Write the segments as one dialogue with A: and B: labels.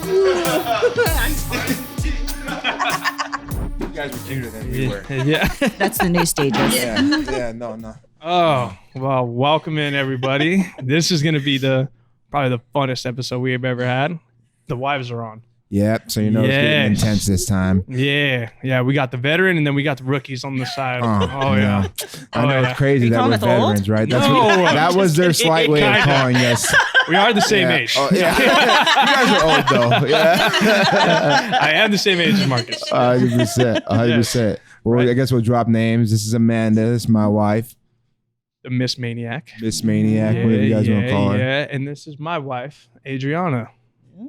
A: You guys were cuter than we were.
B: Yeah.
C: That's the new stages.
A: Yeah, no.
B: Oh, well, welcome in, everybody. This is going to be probably the funnest episode we have ever had. The wives are on.
A: Yep, so you know it's getting intense this time.
B: Yeah, we got the veteran and then we got the rookies on the side. Yeah.
A: I know it's crazy that we're veterans, right? That was their slight way of calling us.
B: We are the same age.
A: Oh, yeah. You guys are old, though. Yeah.
B: I am the same age as Marcus.
A: 100%. Well,
B: Right.
A: I guess we'll drop names. This is Amanda. This is my wife.
B: The Miss Maniac.
A: Miss Maniac, whatever you guys want to call her.
B: Yeah, and this is my wife, Adriana.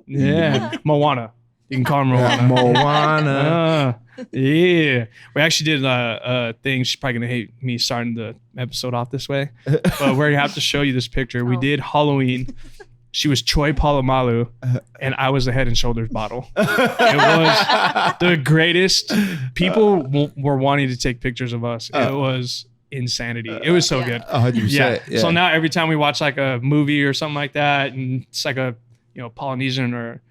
B: Yeah, Moana. You can call her Moana.
A: Moana.
B: Yeah. We actually did a thing. She's probably going to hate me starting the episode off this way. But we're going to have to show you this picture. We did Halloween. She was Choi Palomalu, and I was the Head and Shoulders bottle. It was the greatest. People were wanting to take pictures of us. It was insanity. It was so good.
A: 100%.
B: Yeah. So now every time we watch like a movie or something like that, and it's like a Polynesian or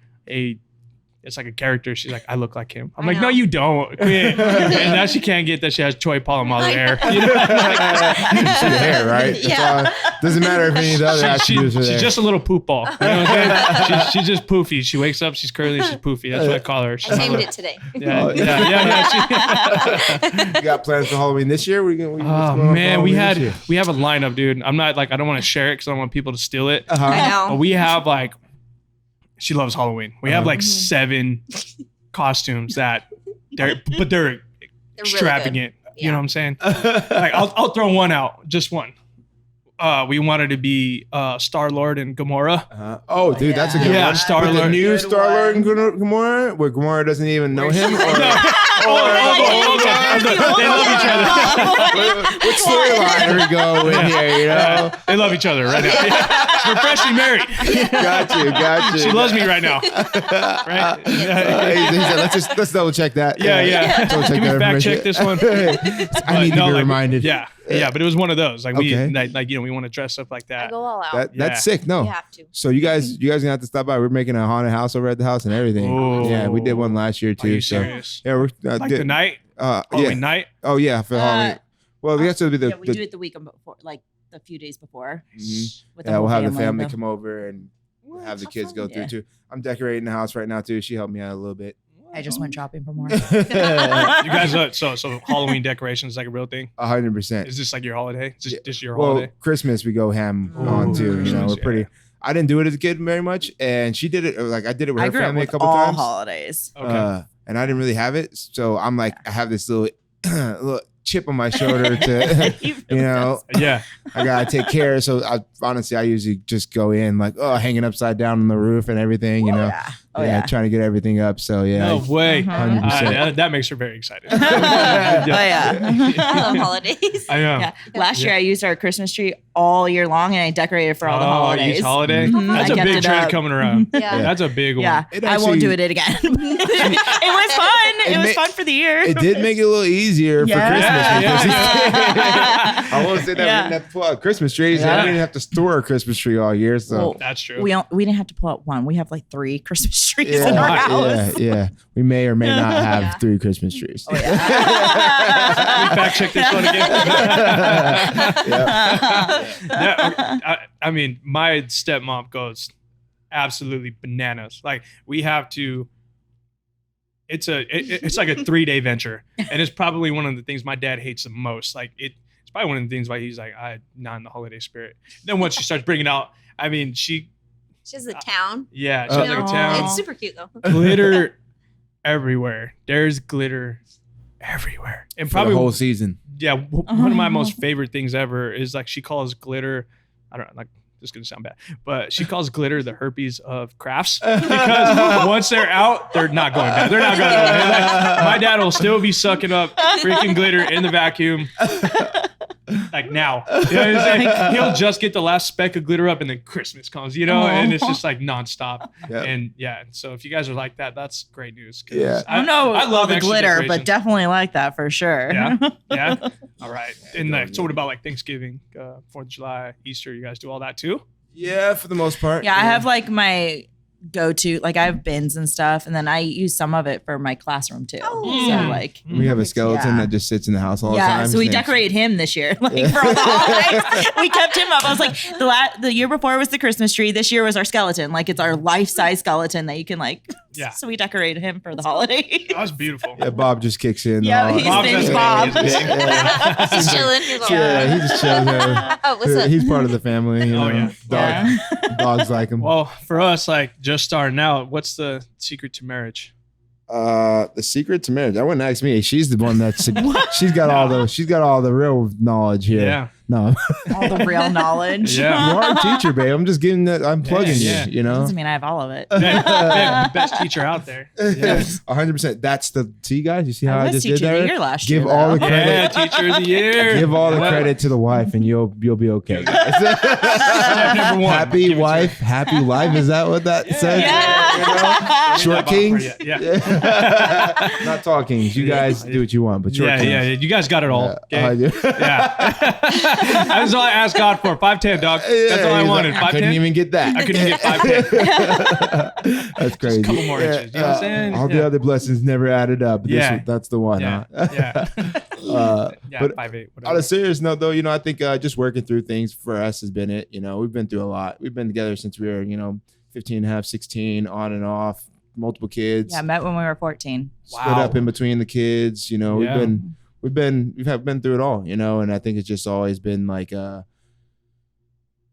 B: it's like a character, she's like, I look like him. I'm like, no, you don't. And now she can't get that she has Choi Palomalu hair. You know?
A: She the hair, right?
C: Yeah.
A: Doesn't matter if any of the other attributes are there.
B: She's just a little poop ball. You know what I'm saying? She's just poofy. She wakes up, she's curly, she's poofy. That's what I call her.
D: I named it today.
B: Yeah.
A: You got plans for Halloween this year?
B: Oh man, we have a lineup, dude. I'm not like, I don't want to share it because I don't want people to steal it.
D: I know.
B: But we have like, she loves Halloween. We have like 7 costumes that they're extravagant.
D: Really
B: You know what I'm saying? Like I'll throw one out, just one. We wanted to be Star-Lord and Gamora.
A: Oh, dude, that's a good one.
B: Yeah, Star-Lord.
A: The new Star-Lord and Gamora, where Gamora doesn't even know him?
B: They love each other.
A: What storyline are we going with here, you know?
B: They love each other right now. We're freshly married.
A: Got you.
B: She loves me right now. Right?
A: He said, let's double check that.
B: Yeah.
A: Double check
B: Can we
A: that
B: fact
A: information.
B: check this one?
A: I need to be reminded.
B: Yeah, but it was one of those. Like
A: Okay.
B: we want to dress up like
D: I
B: that.
D: go all out.
A: That's sick. No.
D: You have to.
A: So you guys gonna have to stop by. We're making a haunted house over at the house and everything.
B: Oh.
A: Yeah, we did one last year too.
B: Are you
A: so
B: serious?
A: yeah, we're
B: Like the night?
A: yeah.
B: Halloween night?
A: Oh yeah, for Halloween. Well, we have to be the.
C: Yeah, we do it the week before, like a few days before.
A: Mhm.
C: With
A: Yeah, we'll have the
C: whole
A: family
C: though.
A: come over and have the kids go through
C: Yeah.
A: too. I'm decorating the house right now too. She helped me out a little bit.
C: I just went shopping for more.
B: You guys, so Halloween decorations is like a real thing?
A: 100%.
B: Is this like your holiday? Is this your
A: Well,
B: holiday?
A: Christmas we go ham on too. You know,
B: Christmas,
A: we're pretty. I didn't do it as a kid very much, and she did it. Like I did it with
C: I
A: her
C: grew up
A: family a
C: with
A: couple
C: all
A: times.
C: holidays.
B: Okay.
A: And I didn't really have it, so I'm like, I have this little chip on my shoulder to,
C: He
A: you
C: really
A: know,
B: Yeah.
A: I gotta take care. So honestly, I usually just go in like, hanging upside down on the roof and everything, you know.
C: Oh yeah.
A: Trying to get everything up. So yeah.
B: No way.
A: 100%.
B: That makes her very excited.
C: Oh yeah.
D: I love holidays.
B: I know.
C: Yeah. Last year I used our Christmas tree all year long and I decorated for all the holidays.
B: Each holiday?
C: Mhm.
B: That's
C: I
B: a
C: kept
B: big
C: it
B: trend
C: up.
B: coming around.
D: Yeah.
B: That's a big one.
C: Yeah,
A: It
C: I won't
A: actually-
C: do it again. It was fun. It was fun for the year.
A: It did make it a little easier for Christmas.
C: Yeah.
A: I won't say that we didn't have to pull out Christmas trees.
B: Yeah.
A: We didn't have to store a Christmas tree all year. So
C: Well,
B: That's true.
C: we didn't have to pull out one. We have like 3 Christmas trees in our house.
A: yeah. We may or may not have 3 Christmas trees.
B: Can we fact check this one again? I mean, my stepmom goes absolutely bananas. Like we have to. It's like a 3-day venture, and it's probably one of the things my dad hates the most. Like it's probably one of the things why he's like, I'm not in the holiday spirit. Then once she starts bringing out, I mean, she
D: She's a town.
B: Yeah, she's like a town.
D: It's super cute though.
B: Glitter everywhere. There's glitter everywhere, and
A: For
B: probably
A: the whole season.
B: yeah. One of my most favorite things ever is like she calls glitter. I don't know, like. This is gonna sound bad, but she calls glitter the herpes of crafts because once they're out, they're not going back. They're not going back. Like, my dad will still be sucking up freaking glitter in the vacuum, like now. You know what I'm saying? He'll just get the last speck of glitter up, and then Christmas comes. You know, and it's just like nonstop.
A: Yep.
B: And yeah, so if you guys are like that, that's great news. 'Cause
A: Yeah.
C: I don't know
B: I love
C: the
B: extra
C: glitter, but
B: decorations.
C: definitely like that for sure.
B: Yeah, yeah. All right. And
A: Yeah,
B: so what about like Thanksgiving, 4th of July, Easter? You guys do all that too?
A: Yeah, for the most part.
C: Yeah, I have like my go to, like I have bins and stuff, and then I use some of it for my classroom too.
D: Oh.
C: So like
A: We have a skeleton
C: Yeah.
A: that just sits in the house all the time.
C: so we
A: His name's-
C: decorated him this year, like for all the holidays. We kept him up. I was like, the year before was the Christmas tree. This year was our skeleton. Like it's our life-size skeleton that you can like.
B: Yeah.
C: So we decorated him for the holidays.
B: That was beautiful.
A: Yeah, Bob just kicks in.
C: Yeah,
A: the holidays.
C: his name's
B: Bob's
C: Bob.
B: amazing.
D: He's chilling. He's like,
A: Yeah, he just chills there.
D: oh, what's up?
A: He's part of the family. You know?
B: Oh, yeah.
A: Dogs like him.
B: Well, for us, like just starting out, what's the secret to marriage?
A: The secret to marriage. I wouldn't ask me. She's the one that's she's got all the real knowledge here.
B: Yeah.
A: No,
C: All the real knowledge.
B: Yeah.
A: you are a teacher, babe. I'm just giving that. I'm plugging
B: Yeah.
A: you. You know,
C: Doesn't mean I have all of it.
B: Best teacher out there. Yeah.
A: 100%. That's the see, guys. You see how I
C: was
A: just did
C: teacher of the
A: there?
C: year last
A: Give
C: year.
A: all
C: though.
A: the credit.
B: Yeah, teacher of the year.
A: Give all the
B: Well,
A: credit to the wife, and you'll be okay. guys.
B: Number one.
A: Happy
B: Give it to
A: wife, happy life. Is that what that says?
C: Yeah.
A: You know? Short kings.
B: Yeah.
A: Not tall kings. You guys do what you want, but short
B: Yeah,
A: kings.
B: yeah, you guys got it all. Okay?
A: Yeah.
B: Yeah. That's all I asked God for. 5'10", dog. That's all I
A: he's
B: wanted.
A: like, I couldn't
B: 5'10".
A: even get that.
B: I couldn't get 5'10".
A: That's crazy.
B: a couple more inches, you know what I'm saying?
A: All the
B: Yeah.
A: other blessings never added up. But
B: Yeah.
A: that's the one.
B: Yeah.
A: Huh?
B: Yeah. Yeah,
A: but
B: 5'8",
A: on
B: whatever.
A: a serious note, though, I think just working through things for us has been it. We've been through a lot. We've been together since we were, 15 and a half, 16, on and off, multiple kids.
C: Yeah, met when we were 14.
A: Split
B: Wow.
A: up in between the kids.
B: Yeah.
A: We've been through it all. And I think it's just always been like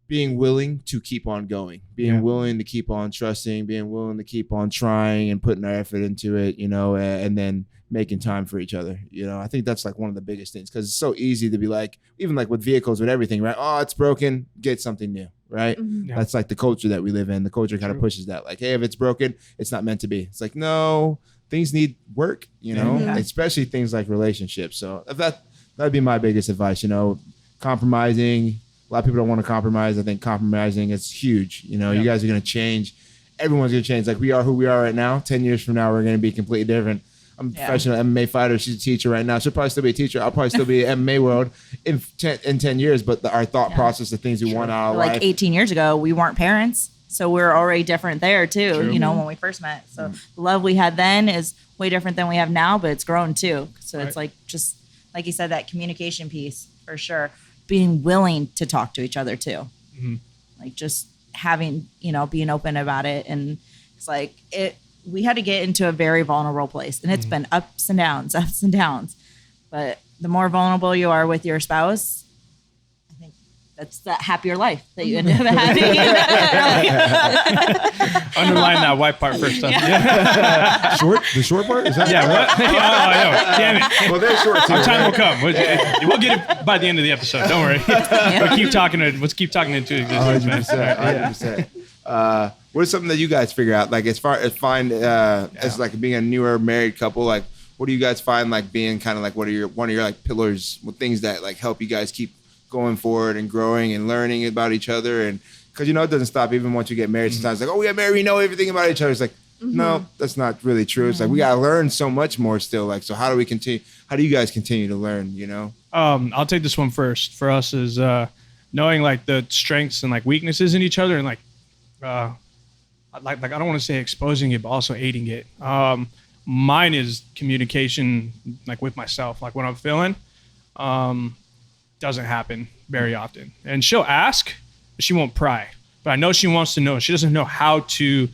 A: being willing to keep on going, being willing to keep on trusting, being willing to keep on trying and putting our effort into it, and then making time for each other. I think that's like one of the biggest things, because it's so easy to be like, even like with vehicles, with everything, right? Oh, it's broken, get something new, right?
D: Mhm.
B: Yeah.
A: That's like the culture that we live in. The culture kind of
B: True.
A: pushes that, like, hey, if it's broken, it's not meant to be. It's like, no, things need work,
C: Yeah.
A: especially things like relationships. So if that'd be my biggest advice, compromising. A lot of people don't want to compromise. I think compromising is huge. You guys are going to change. Everyone's going to change. Like we are who we are right now. 10 years from now, we're going to be completely different. I'm a professional MMA fighter. She's a teacher right now. She'll probably still be a teacher. I'll probably still be in MMA world in 10 years. But our thought process, the things we want out of
C: Like
A: life.
C: 18 years ago, we weren't parents. So we're already different there too,
B: True.
C: when we first met. So the love we had then is way different than we have now, but it's grown too. So it's like, just like you said, that communication piece for sure. Being willing to talk to each other too.
B: Mhm.
C: Like just having, being open about it. And it's like we had to get into a very vulnerable place, and it's been ups and downs. But the more vulnerable you are with your spouse, I think that's that happier life that you end up having.
B: Underline that white part first. Stuff. Yeah.
A: The short part? Is that
B: Yeah. What? Oh, damn it.
A: Well, they're short too.
B: Our time will
A: right?
B: come. We'll get it by the end of the episode. Don't worry. But keep talking. Let's keep talking into existence, man.
A: 100%. What is something that you guys figure out? Like as far as as like being a newer married couple, like what do you guys find like being kind of like one of your like pillars, with things that like help you guys keep going forward and growing and learning about each other? And because it doesn't stop even once you get married. Sometimes like, oh, we got married, we know everything about each other. It's like, no, that's not really true. It's like we gotta learn so much more still. Like, so how do we continue? How do you guys continue to learn?
B: I'll take this one first. For us is knowing like the strengths and like weaknesses in each other, and like I don't want to say exposing it, but also aiding it. Mine is communication, like with myself, like what I'm feeling. Doesn't happen very often, and she'll ask, but she won't pry. But I know she wants to know. She doesn't know how to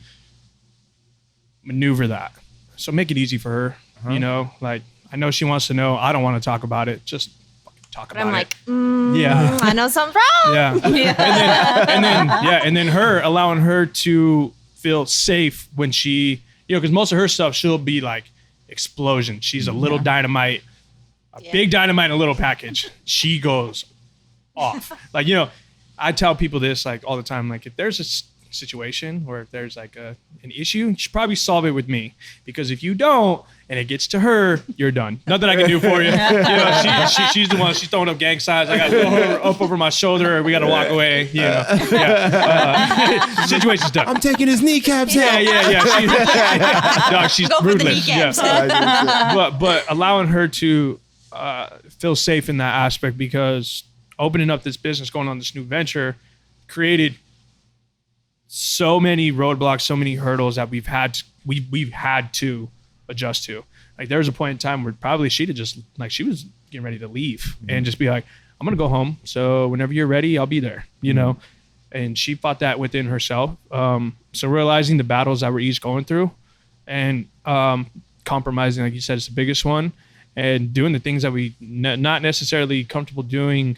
B: maneuver that. So make it easy for her. Like I know she wants to know. I don't want to talk about it. Just fucking talk
D: But
B: about
D: I'm
B: it.
D: like,
B: Yeah.
D: I know something's wrong.
B: Yeah. And then her allowing her to feel safe when she, because most of her stuff, she'll be like explosion. She's a little dynamite, big dynamite in a little package. She goes off. Like, I tell people this like all the time. Like if there's a situation or if there's like an issue, you should probably solve it with me, because if you don't and it gets to her, you're done. Nothing I can do for you. She's the one. She's throwing up gang signs. I got to throw her up over my shoulder. We got to walk away. Situation's done.
A: I'm taking his kneecaps out.
B: Yeah. Dog, she's
D: Go for the
B: ruthless.
D: kneecaps.
B: But allowing her to feel safe in that aspect, because opening up this business, going on this new venture, created so many roadblocks, so many hurdles that we've had to adjust to. Like there was a point in time where probably she'd have just like she was getting ready to leave and just be like, I'm gonna go home. So whenever you're ready, I'll be there. You know. And she fought that within herself. So realizing the battles that we're each going through, and compromising, like you said, is the biggest one, and doing the things that we not necessarily comfortable doing,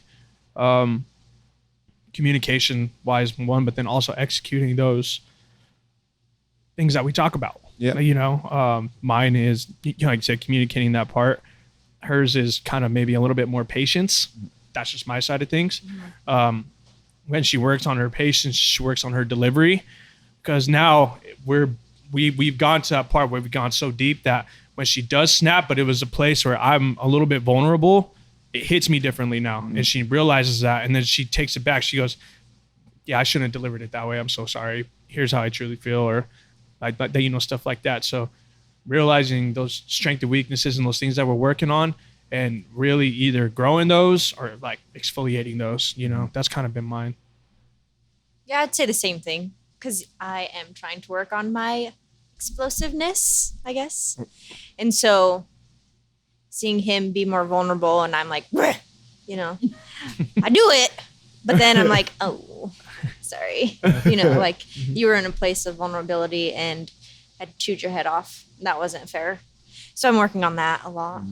B: communication wise, one, but then also executing those things that we talk about.
A: Yeah,
B: you know, mine is, you know, like I said, communicating that part. Hers is kind of maybe a little bit more patience. That's just my side of things. When she works on her patience, she works on her delivery, because now we've gone to that part where we've gone so deep that when she does snap, but it was a place where I'm a little bit vulnerable, it hits me differently now. And she realizes that, and then she takes it back. She goes, yeah, I shouldn't have delivered it that way. I'm so sorry. Here's how I truly feel, or like that, you know, stuff like that. So realizing those strengths and weaknesses and those things that we're working on, and really either growing those or like exfoliating those, you know, that's kind of been mine.
D: Yeah, I'd say the same thing, because I am trying to work on my explosiveness, I guess. And so seeing him be more vulnerable, and I'm like, "Bleh," you know, I do it, but then I'm like, oh, sorry. You know, like you were in a place of vulnerability and had to chewed your head off. That wasn't fair. So I'm working on that a lot.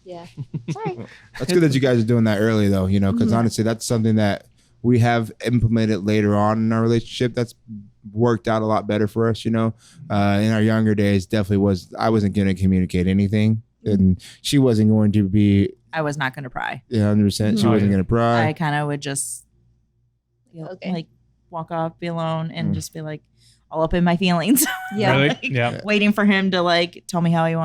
D: Yeah. Sorry.
A: That's good that you guys are doing that early, though, you know, because honestly, that's something that we have implemented later on in our relationship that's worked out a lot better for us, you know. In our younger days, definitely I wasn't going to communicate anything, and she wasn't going to be.
C: I was not going to pry.
A: Yeah, 100%. She wasn't going to pry.
C: I kind of would just like walk off, be alone, and just be like all up in my feelings.
D: Yeah.
B: Really?
C: Like,
B: Yeah.
C: waiting for him to like tell me how he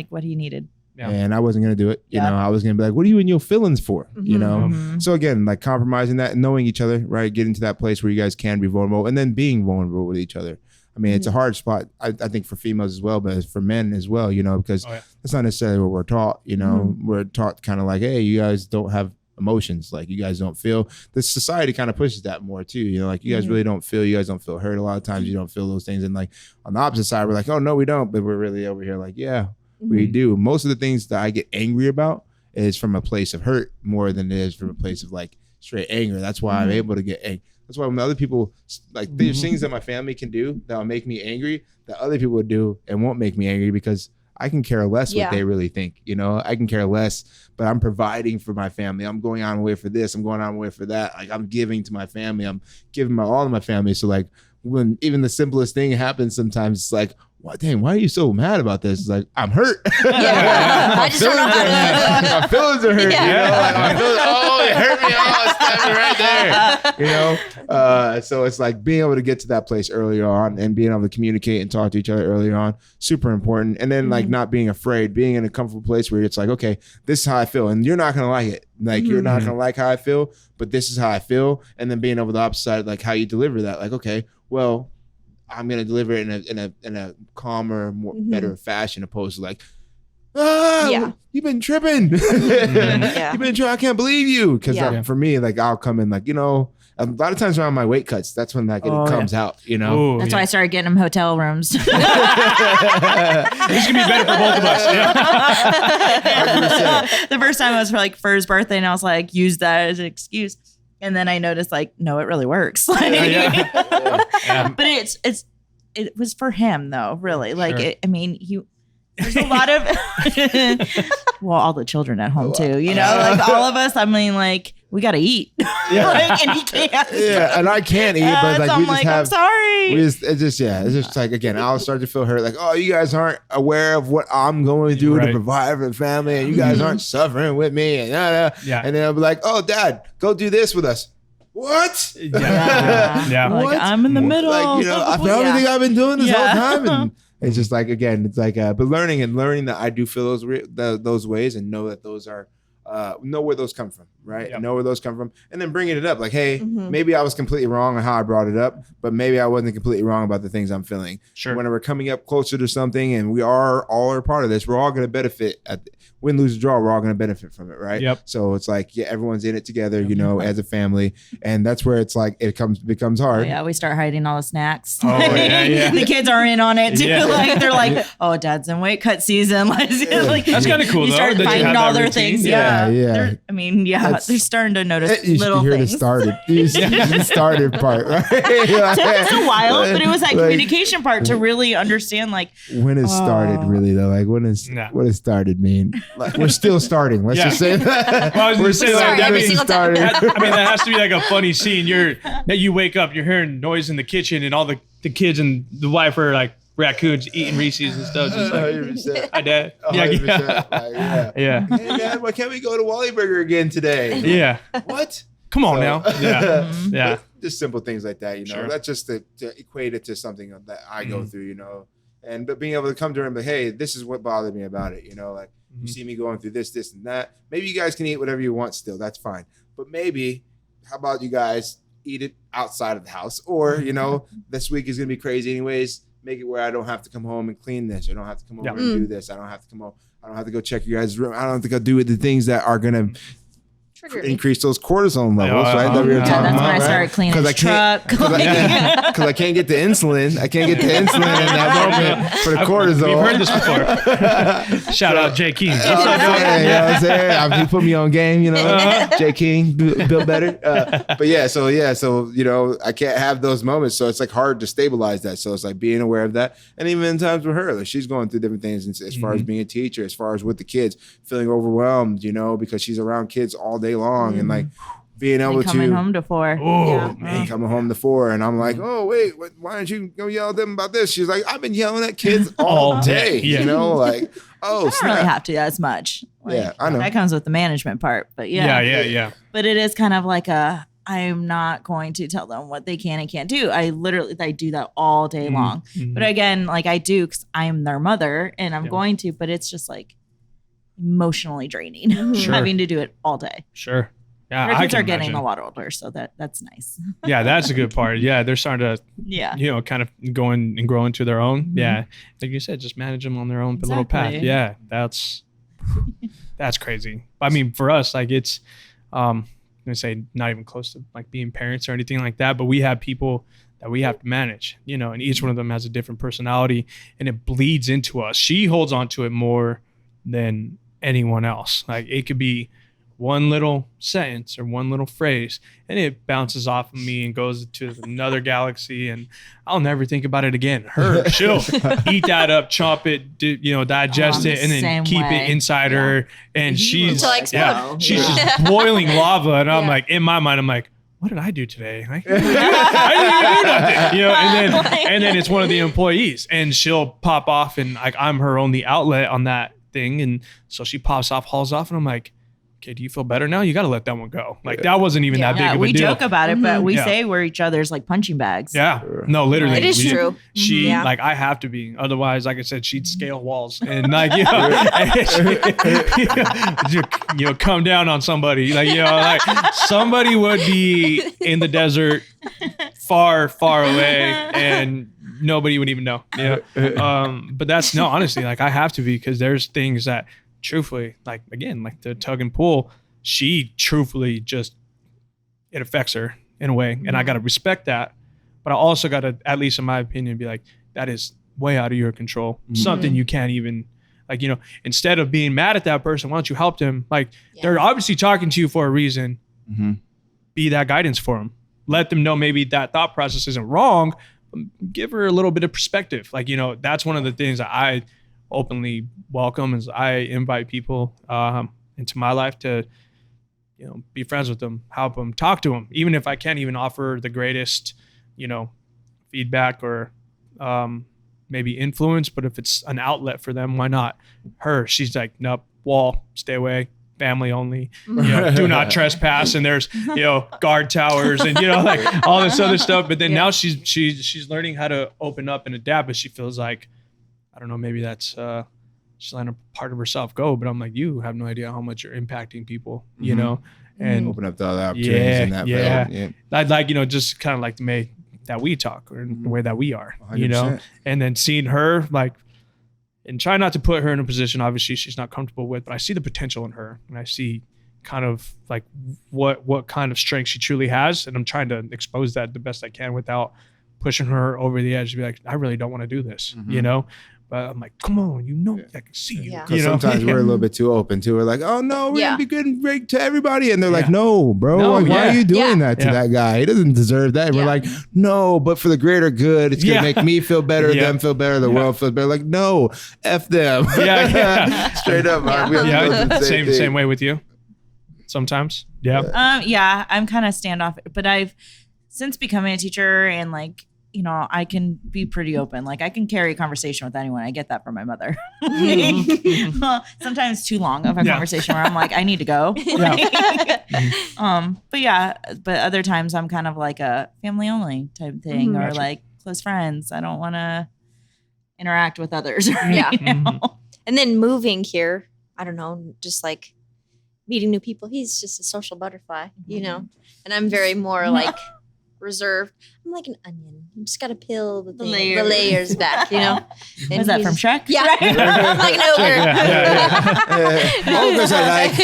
C: what he needed.
B: Yeah.
A: And I wasn't going to do it. You know, I was going to be like, what are you in your feelings for? You know? So again, like compromising that and knowing each other, right? Getting to that place where you guys can be vulnerable, and then being vulnerable with each other. I mean, it's a hard spot, I think, for females as well, but for men as well, you know, because that's not necessarily what we're taught. You know, we're taught kind of like, hey, you guys don't have emotions. Like, you guys don't feel. The society kind of pushes that more too. You know, like, you guys really don't feel. You guys don't feel hurt. A lot of times you don't feel those things. And like on the opposite side, we're like, oh, no, we don't. But we're really over here like, yeah, we do. Most of the things that I get angry about is from a place of hurt more than it is from a place of like straight anger. That's why I'm able to get angry. That's why when other people, like, there's things that my family can do that'll make me angry that other people would do and won't make me angry, because I can care less what they really think. You know, I can care less, but I'm providing for my family. I'm going on away for this. I'm going on away for that. Like, I'm giving to my family. I'm giving my all to my family. So like, when even the simplest thing happens, sometimes it's like, what, dang, why are you so mad about this? It's like, I'm hurt.
D: I just don't know how to.
A: My feelings are hurt. You know? Like, my feelings, oh, it hurt me. Oh, it stabbed me right there. You know? So it's like being able to get to that place earlier on and being able to communicate and talk to each other earlier on, super important. And then like not being afraid, being in a comfortable place where it's like, okay, this is how I feel. And you're not going to like it. Like, you're not going to like how I feel, but this is how I feel. And then being over the opposite side, like how you deliver that. Like, okay, well, I'm gonna deliver it in a calmer, more better fashion, opposed to like, you've been tripping. You've been tripping. I can't believe you. Because for me, like, I'll come in like, you know, a lot of times around my weight cuts, that's when that it comes out. You know,
B: Ooh,
C: that's why I started getting him hotel rooms.
B: This is gonna be better for both of us. Yeah.
C: The first time was for his birthday, and I was like, use that as an excuse. And then I noticed, like, no, it really works. Like, but it was for him though, really. Like, there's a lot of, well, all the children at home too, you know, like all of us. I mean, like, we got to eat, like, and he can't.
A: Yeah, and I can't eat, but like,
C: so
A: we
C: I'm
A: just
C: like,
A: have.
C: I'm sorry.
A: It's just like, again, I'll start to feel hurt. Like, oh, you guys aren't aware of what I'm going through to provide for the family, and you guys aren't suffering with me, and and then I'll be like, oh, Dad, go do this with us. What?
B: Yeah.
C: Like,
A: what?
C: I'm in the middle.
A: Like, you know, I feel everything I've been doing this whole time, and it's just like, again, it's like, but learning that I do feel those ways, and know that those are know where those come from, right?
B: Yep.
A: Know where those come from, and then bringing it up like, hey,
D: Mhm.
A: maybe I was completely wrong on how I brought it up, but maybe I wasn't completely wrong about the things I'm feeling.
B: Sure.
A: When we're coming up closer to something, and we are all a part of this, we're all going to benefit. Win, lose, or draw, we're all going to benefit from it, right?
B: Yep.
A: So it's like, yeah, everyone's in it together, you know, as a family, and that's where it's like becomes
C: Oh,
A: hard.
C: yeah, we start hiding all the snacks.
B: Oh, yeah.
C: The kids are in on it too.
B: Yeah.
C: Like they're like, "Oh, Dad's in weight cut season." Like,
B: That's kind of cool,
C: you
B: though.
C: start
B: that you
C: finding
B: have
C: all
B: that
C: their
B: routine.
C: things.
A: Yeah, yeah.
C: They're
A: That's-
C: starting to notice
A: You
C: little
A: should hear
C: things.
A: the started. The started part, right?
C: Took us a while, but it was that
A: Like,
C: communication part to really understand. Like,
A: when it started, really though. Like what it started mean? Like we're still starting. Let's
B: Yeah.
A: just say that.
B: Well, I was
A: We're
B: gonna say,
A: still
B: like,
D: every
A: getting
D: single time.
A: started.
B: I mean, that has to be like a funny scene. That you wake up, you're hearing noise in the kitchen, and all the kids and the wife are like raccoons eating Reese's and stuff. Just like,
A: 100%.
B: hi, Dad.
A: 100%.
B: Yeah.
A: Like, yeah.
B: Yeah.
A: Hey Dad, why can't we go to Wally Burger again today?
B: Yeah.
A: What?
B: Come on
A: So-
B: now. Yeah. Yeah.
A: Just simple things like that, you know.
B: Sure.
A: That's just to equate it to something that I go
B: Mhm.
A: through, you know. But being able to come to him, like, hey, this is what bothered me about it, you know. Like you
B: Mhm.
A: see me going through this, and that. Maybe you guys can eat whatever you want still. That's fine. But maybe, how about you guys eat it outside of the house? Or, you know, this week is gonna be crazy anyways. Make it where I don't have to come home and clean this. I don't have to come over
B: Yeah.
A: and do this. I don't have to come home. I don't have to go check your guys' room. I don't have to go do the things that are gonna
D: Trigger me.
A: increase those cortisone levels,
B: Yeah,
A: right? That we were
B: yeah,
A: talking
C: that's
A: about,
C: when I
A: right?
C: started cleaning
A: 'Cause I
C: his
A: can't-
C: truck.
A: Because I can't get the insulin. I can't get the insulin in that moment for the cortisol.
B: We've heard this before. Shout out Jay King.
A: You know what I'm saying? He put me on game, you know. Jay King, built better. But so you know, I can't have those moments. So it's like hard to stabilize that. So it's like being aware of that, and even in times with her, like she's going through different things as far as being a teacher, as far as with the kids, feeling overwhelmed, you know, because she's around kids all day long, and like being able
C: And coming
A: to.
C: home to 4.
B: Oh,
C: Yeah.
B: man.
A: Coming home to 4, and I'm like, oh wait, why don't you go yell at them about this? She's like, I've been yelling at kids all
B: All
A: day,
B: day, yeah.
A: you know, like, oh,
C: I don't really
A: snap.
C: have to as much. Like,
A: Yeah, I know.
C: That comes with the management part, but yeah.
B: Yeah.
C: But it is kind of like I'm not going to tell them what they can and can't do. I do that all day long.
B: Mhm.
C: But again, like I do because I'm their mother and I'm
B: Yeah.
C: going to, but it's just like emotionally draining
B: Sure.
C: having to do it all day.
B: Sure. Yeah.
C: Our
B: I
C: kids
B: can
C: are getting
B: imagine.
C: a lot older, so that's nice.
B: Yeah, that's a good part. Yeah, they're starting to,
C: Yeah.
B: you know, kind of go and grow into their own. Yeah. Like you said, just manage them on their own little path.
C: Exactly.
B: Yeah. That's crazy. I mean, for us, like it's, I'm going to say not even close to like being parents or anything like that, but we have people that we have to manage, you know, and each one of them has a different personality and it bleeds into us. She holds on to it more than anyone else. Like it could be one little sentence or one little phrase and it bounces off of me and goes to another galaxy and I'll never think about it again. She'll eat that up, chomp it, digest
C: I'm
B: it, and
C: the
B: then
C: same
B: keep
C: way.
B: it inside her. And she's
D: Until I explode.
B: she's
C: Yeah.
B: just boiling lava. And I'm
D: Yeah.
B: like, in my mind, I'm like, what did I do today? Like, I didn't even do nothing. You know, and then it's one of the employees and she'll pop off and like I'm her only outlet on that thing. And so she pops off, hauls off, and I'm like, okay, do you feel better now? You got to let that one go. Like that wasn't even that big
C: Yeah,
B: of a
C: we
B: deal.
C: joke about it, but we
B: Yeah.
C: say we're each other's like punching bags.
B: Yeah, no, literally.
D: It is
B: We-
D: true.
B: She
D: Yeah.
B: like I have to be, otherwise, like I said, she'd scale walls and like come down on somebody. Like like somebody would be in the desert, far, far away, and nobody would even know. Yeah, but that's no, honestly, like I have to be because there's things that, truthfully, like again, like the tug and pull, she truthfully just it affects her in a way, and I gotta respect that. But I also got to, at least in my opinion, be like, that is way out of your control. Something you can't even, like, instead of being mad at that person, why don't you help them? Like, they're obviously talking to you for a reason.
A: Mm-hmm.
B: Be that guidance for them. Let them know maybe that thought process isn't wrong. Give her a little bit of perspective. Like, that's one of the things that I openly welcome is I invite people into my life to, be friends with them, help them, talk to them, even if I can't even offer the greatest, feedback or maybe influence, but if it's an outlet for them, why not? She's like, nope, wall, stay away, family only, do not trespass. And there's, guard towers and, like all this other stuff. But then now she's learning how to open up and adapt, but she feels like, I don't know, maybe that's she's letting a part of herself go. But I'm like, you have no idea how much you're impacting people, you know, and
A: open up the other opportunities in that
B: yeah.
A: field.
B: I'd like, just kind of like the way that we talk or the way that we are,
A: 100%.
B: and then seeing her like, and try not to put her in a position, obviously she's not comfortable with, but I see the potential in her and I see kind of like what kind of strength she truly has. And I'm trying to expose that the best I can without pushing her over the edge to be like, I really don't want to do this, but I'm like, come on, I can see you.
D: Yeah.
A: Because sometimes we're a little bit too open to it. Like, oh no, we're gonna be good and great to everybody, and they're like, no, bro, like, why are you doing that to that guy? He doesn't deserve that. And we're like, no, but for the greater good, it's gonna make me feel better, them feel better, the world feels better. Like, no, f them. Straight up.
B: Same way with you. Sometimes,
C: I'm kind of standoff, but I've since becoming a teacher and like. I can be pretty open. Like I can carry a conversation with anyone. I get that from my mother. Well, sometimes too long of a conversation where I'm like, I need to go. But other times I'm kind of like a family only type thing or like close friends. I don't want to interact with others. And
D: then moving here, I don't know, just like meeting new people. He's just a social butterfly, and I'm very more like reserved. I'm like an onion. You just gotta peel the layers back, And
C: was that from Shrek?
D: Yeah. I'm like an ogre.
A: Ogres are like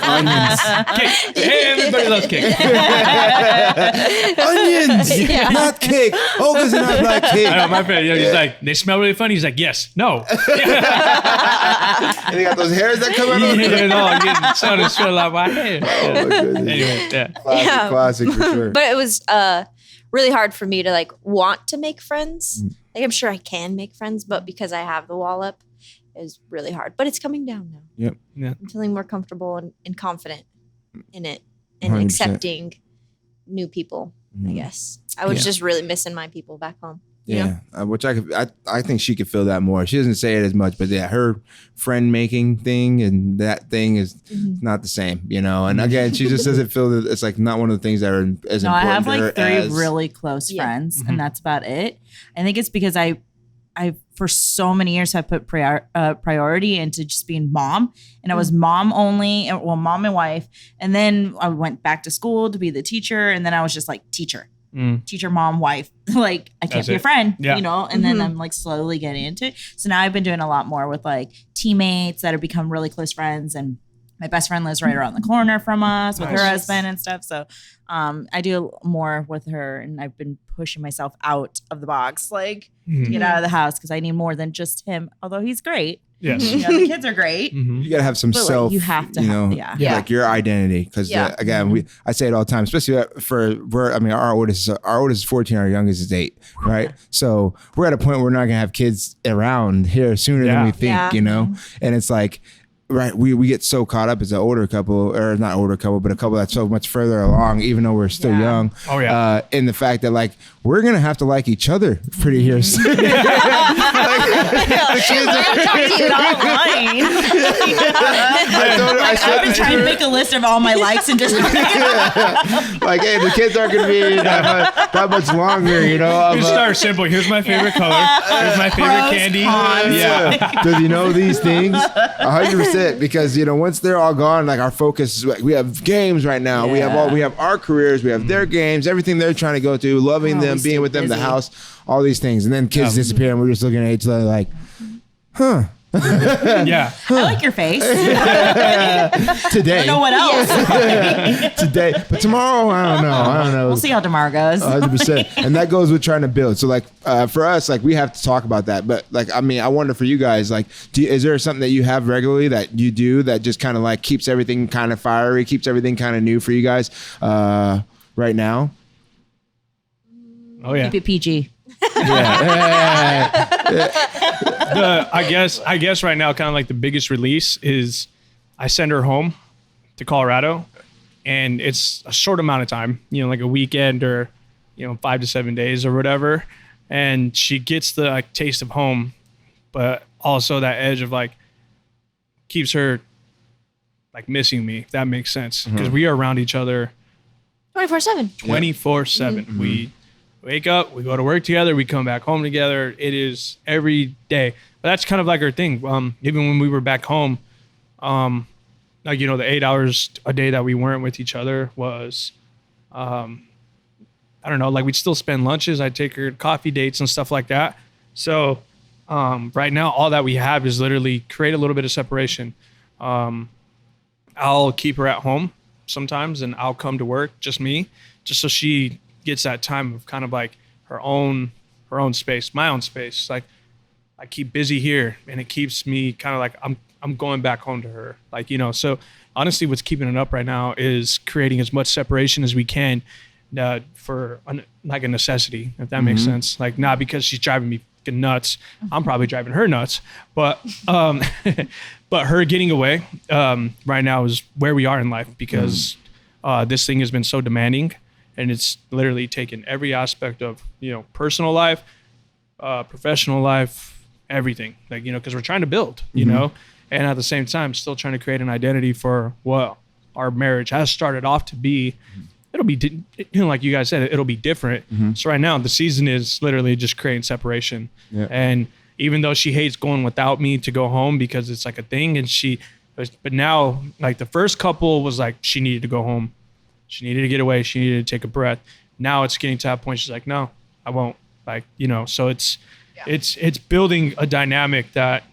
A: onions.
B: Cake. Hey, everybody loves cake.
A: Onions, not cake. Ogres are not like cake.
B: I know, my friend, he's like, they smell really funny. He's like, yes, no.
A: And they got those hairs that come out of them.
B: Getting sounded straight like my hair.
A: Oh my goodness.
B: Anyway,
A: Classic for sure.
D: But it was really hard for me to like want to make friends. Like I'm sure I can make friends, but because I have the wall up, it's really hard. But it's coming down now.
A: Yep.
B: Yeah.
D: I'm feeling more comfortable and confident in it and
A: 100%.
D: accepting new people. I guess I was just really missing my people back home.
A: Which I think she could feel that more. She doesn't say it as much, but her friend making thing and that thing is not the same, And again, she just doesn't feel that it's like not one of the things that are as important.
C: I have
A: to
C: like
A: her
C: 3
A: as,
C: really close friends, and that's about it. I think it's because I for so many years have put priority into just being mom, and I was mom only, mom and wife, and then I went back to school to be the teacher, and then I was just like teacher. Teacher, mom, wife, like I can't be a friend, and then I'm like slowly getting into it. So now I've been doing a lot more with like teammates that have become really close friends, and my best friend lives right around the corner from us with her husband and stuff. So I do more with her, and I've been pushing myself out of the box, like get out of the house because I need more than just him, although he's great.
B: Yes.
C: The kids are great.
A: You gotta have some self.
C: Like, you have to,
A: like your identity. Because again, I say it all the time, especially our oldest is 14, our youngest is 8, right? So we're at a point where we're not gonna have kids around here sooner than we think, and it's like. Right, we get so caught up as an older couple, or not older couple, but a couple that's so much further along, even though we're still young.
B: Oh yeah.
A: In the fact that like we're gonna have to like each other pretty here soon. The kids
C: I've been trying to make a list of all my likes and just
A: like, hey, the kids aren't gonna be that much longer,
B: You start simple. Here's my favorite color. Here's my favorite candy.
A: Yeah. Does he know these things? 100%. Because once they're all gone, like our focus is like we have games right now. We have our careers, we have their games, everything they're trying to go to, loving them, being with them, the house, all these things, and then kids disappear, and we're just looking at each other like,
B: I
C: like your face.
A: Today.
C: I don't know what else.
A: Today. But tomorrow, I don't know.
C: We'll see how tomorrow goes.
A: 100%. And that goes with trying to build. So like for us, like we have to talk about that. But like, I mean, I wonder for you guys, like, is there something that you have regularly that you do that just kind of like keeps everything kind of fiery, keeps everything kind of new for you guys right now?
B: Oh yeah.
C: Keep it PG.
B: I guess right now, kind of like the biggest release is I send her home to Colorado, and it's a short amount of time, like a weekend or 5 to 7 days or whatever, and she gets the like taste of home, but also that edge of like keeps her like missing me, if that makes sense, because we are around each other
D: 24/7.
B: 24/7. wake up, we go to work together, we come back home together. It is every day. But that's kind of like our thing. Even when we were back home, like, the 8 hours a day that we weren't with each other was, I don't know, like we'd still spend lunches. I'd take her to coffee dates and stuff like that. So right now, all that we have is literally create a little bit of separation. I'll keep her at home sometimes and I'll come to work, just me, just so she gets that time of kind of like her own space, my own space. Like I keep busy here and it keeps me kind of like I'm going back home to her. Like, so honestly, what's keeping it up right now is creating as much separation as we can for like a necessity, if that makes sense. Like not because she's driving me fucking nuts. I'm probably driving her nuts, but but her getting away right now is where we are in life because this thing has been so demanding and it's literally taken every aspect of, personal life, professional life, everything. Like, because we're trying to build, you know, and at the same time, still trying to create an identity for what our marriage has started off to be. It'll be, like you guys said, it'll be different. So right now, the season is literally just creating separation. Yeah. And even though she hates going without me to go home because it's like a thing, but now, like the first couple was like she needed to go home. She needed to get away. She needed to take a breath. Now it's getting to that point. She's like, no, I won't. Like, so it's building a dynamic that,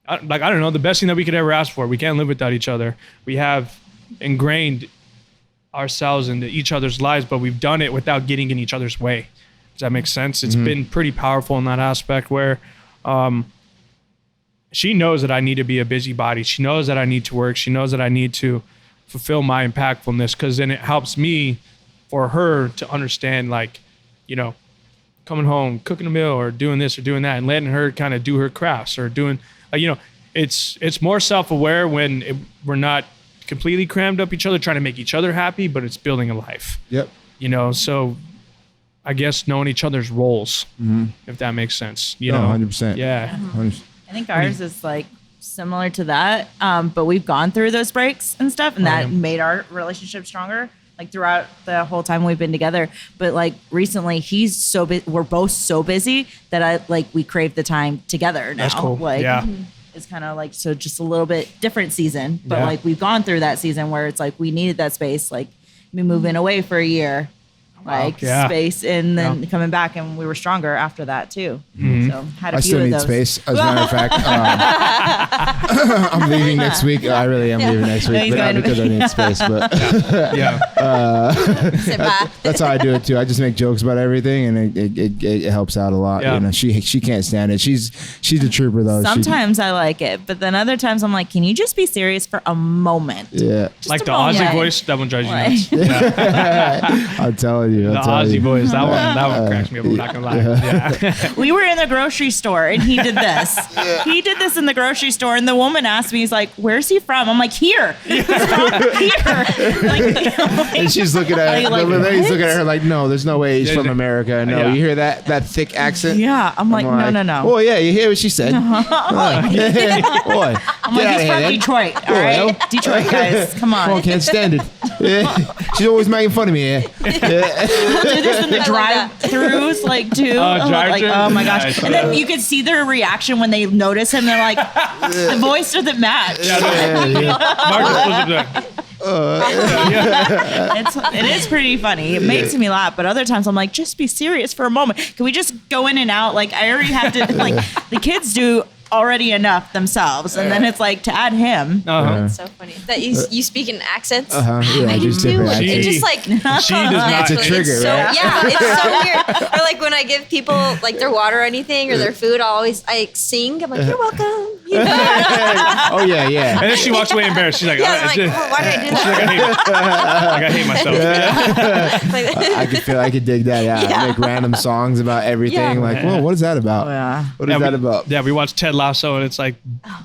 B: I don't know, the best thing that we could ever ask for. We can't live without each other. We have ingrained ourselves into each other's lives, but we've done it without getting in each other's way. Does that make sense? It's been pretty powerful in that aspect where she knows that I need to be a busybody. She knows that I need to work. She knows that I need to fulfill my impactfulness, because then it helps me for her to understand, like, coming home, cooking a meal or doing this or doing that and letting her kind of do her crafts or doing, it's more self-aware when we're not completely crammed up each other, trying to make each other happy, but it's building a life. Yep. So I guess knowing each other's roles, if that makes sense.
A: 100%.
B: Yeah. 100%.
C: I think ours is like similar to that, but we've gone through those breaks and stuff, and that made our relationship stronger. Like throughout the whole time we've been together, but like recently he's so we're both so busy that we crave the time together now.
B: That's cool.
C: Like, it's kind of like, so just a little bit different season, but like we've gone through that season where it's like we needed that space, like me moving away for a year, space, and then coming back, and we were stronger after that too. So had a few of those.
A: I still need space, as a matter of fact. I'm leaving next week. I really am leaving next week, but not because I need space. But that's how I do it too. I just make jokes about everything, and it helps out a lot. Yeah. She can't stand it. She's a trooper though.
C: Sometimes I like it, but then other times I'm like, can you just be serious for a moment?
A: Yeah,
C: just
B: like the Aussie voice, that one drives you nuts.
A: I'm telling you,
B: the Aussie voice, that one cracks me up. I'm not gonna lie. Yeah.
C: We were in the grocery store and he did this. He did this in the grocery store, and the woman asked me, he's like, "Where's he from?" I'm like, "Here." He's from here.
A: And she's looking at her. The lady's looking at her like, "No, there's no way he's from America." No, you hear that thick accent?
C: Yeah, I'm like, no.
A: Oh yeah, you hear what she said? Boy,
C: I'm like, he's from Detroit. All right, Detroit guys, come on.
A: I can't stand it. She's always making fun of me.
C: Do this in the drive-throughs, like too. Oh my gosh!
B: Nice.
C: And then you could see their reaction when they notice him. They're like, the voice doesn't match. It is pretty funny. It makes me laugh, but other times I'm like, just be serious for a moment. Can we just go in and out? Like, I already have to. Like, the kids do already enough themselves, and then it's like to add him.
D: That's so funny that you speak in accents.
A: Yeah, just different accents.
D: It's just like
B: she does not.
A: It's a trigger, right?
D: Yeah, it's so weird. Or like when I give people like their water or anything or their food, I sing. I'm like, "You're welcome."
A: Oh yeah.
B: And then she walks away embarrassed. She's like,
D: why did I do
B: that? I hate myself.
A: I could dig that out. Make random songs about everything. Like, whoa, what is that about? What is that about?
B: Yeah, we watched Ted Lasso, and it's like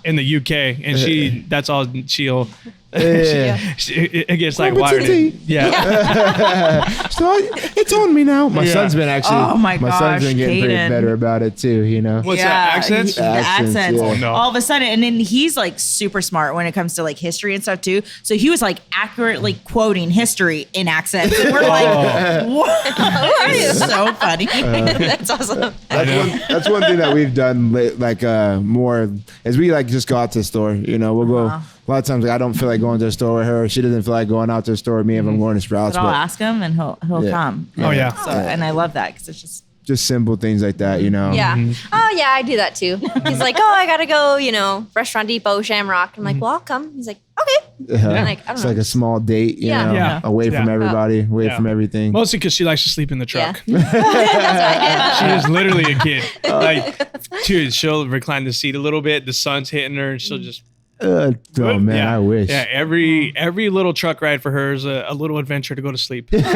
B: in the UK, and that's all she'll It gets like wired in. Yeah.
A: So it's on me now. My son's been actually.
C: Oh my
A: my son's been getting pretty
C: Caden.
A: better about it too. You know.
B: What's that? Accents?
C: The accents.
A: yeah.
B: Oh, no.
C: All of a sudden, and then he's like super smart when it comes to like history and stuff too. So he was like accurately quoting history in accents, and we're like, "What? It's so funny."
D: That's awesome.
A: That's one thing that we've done like more as we like just go out to the store. You know, we'll go. A lot of times, like, I don't feel like going to the store with her. She doesn't feel like going out to the store with me if I'm going to Sprouts.
C: But I'll ask him, and he'll
A: Yeah.
C: come.
B: Oh, yeah.
C: So, and I love that because it's just
A: simple things like that. You know.
D: Yeah. Oh, yeah, I do that too. He's like, oh, I got to go, Restaurant Depot, Shamrock. I'm like, well, I'll come. He's like, okay. I'm like, I don't
A: It's
D: know.
A: like a small date, you know,
B: Yeah.
A: away from
B: Yeah.
A: everybody, away
B: Yeah.
A: from everything.
B: Mostly because she likes to sleep in the truck.
D: Yeah.
B: She is literally a kid. Like, dude, she'll recline the seat a little bit. The sun's hitting her, and she'll just.
A: Oh man,
B: Yeah.
A: I wish.
B: Yeah, every little truck ride for her is a little adventure to go to sleep. And then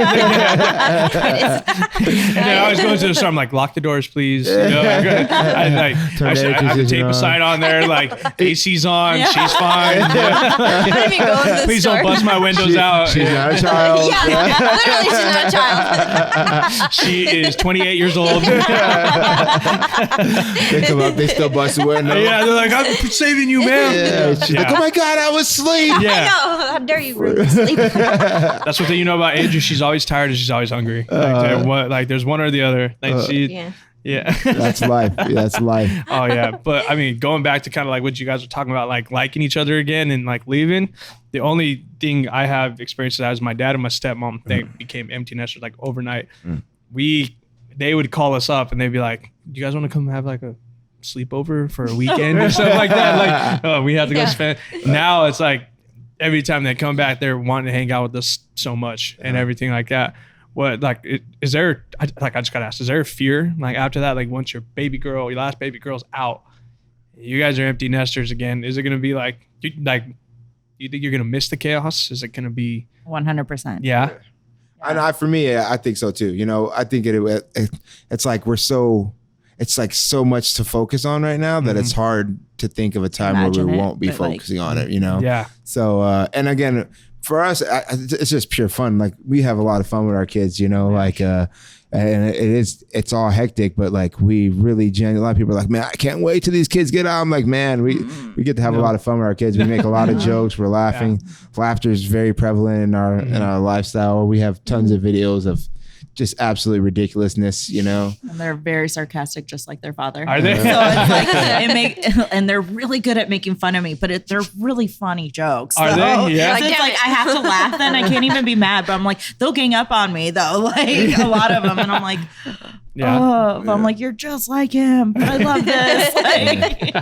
B: I always go to the store. I'm like, lock the doors, please. I have the tape a sign on there, like AC's on, she's fine.
D: I don't even go into the
B: Please
D: store.
B: don't bust my windows out.
A: She's not a child.
D: Yeah, literally, she's not a child.
B: She is 28 years old.
A: They come up, they still bust the window.
B: Yeah, they're like, I'm saving you, man.
A: Yeah, she's like,
B: Yeah.
A: oh my God, I was asleep.
D: I
B: Yeah,
D: know. How dare you ruin sleep?
B: that's what you know about Adrian. She's always tired and she's always hungry. There's one or the other.
D: Yeah.
B: Yeah.
A: That's life. That's life.
B: Oh yeah, but I mean, going back to kind of like what you guys were talking about, like liking each other again and like leaving. The only thing I have experienced that is my dad and my stepmom. They became empty nesters like overnight. They would call us up and they'd be like, "You guys want to come have like a sleepover for a weekend or something like that?" Like, oh, we have to go spend. Now it's like every time they come back, they're wanting to hang out with us so much and everything like that. What is there? I just got asked. Is there a fear like after that? Like once your last baby girl's out, you guys are empty nesters again. Is it gonna be like you think you're gonna miss the chaos? Is it gonna be
C: 100%.
B: yeah?
A: For me, I think so too. You know, I think it's like it's like so much to focus on right now that it's hard to think of a time
C: Imagine
A: where we
C: it,
A: won't be
C: but, like,
A: focusing on it, you know?
B: Yeah.
A: So, and again, for us, it's just pure fun. Like we have a lot of fun with our kids, you know, like, and it's all hectic, but like we really a lot of people are like, man, I can't wait till these kids get out. I'm like, man, we get to have a lot of fun with our kids. We make a lot of jokes. We're laughing. Laughter is very prevalent in our lifestyle. We have tons of videos of just absolute ridiculousness, you know.
C: And they're very sarcastic, just like their father.
B: Are they?
C: So it's like, and they're really good at making fun of me, but they're really funny jokes.
B: Are
C: So
B: they? Yeah.
C: it's like I have to laugh then. I can't even be mad, but I'm like, they'll gang up on me though. Like a lot of them. And I'm like,
B: Yeah.
C: but I'm like, you're just like him. But I love this. Like,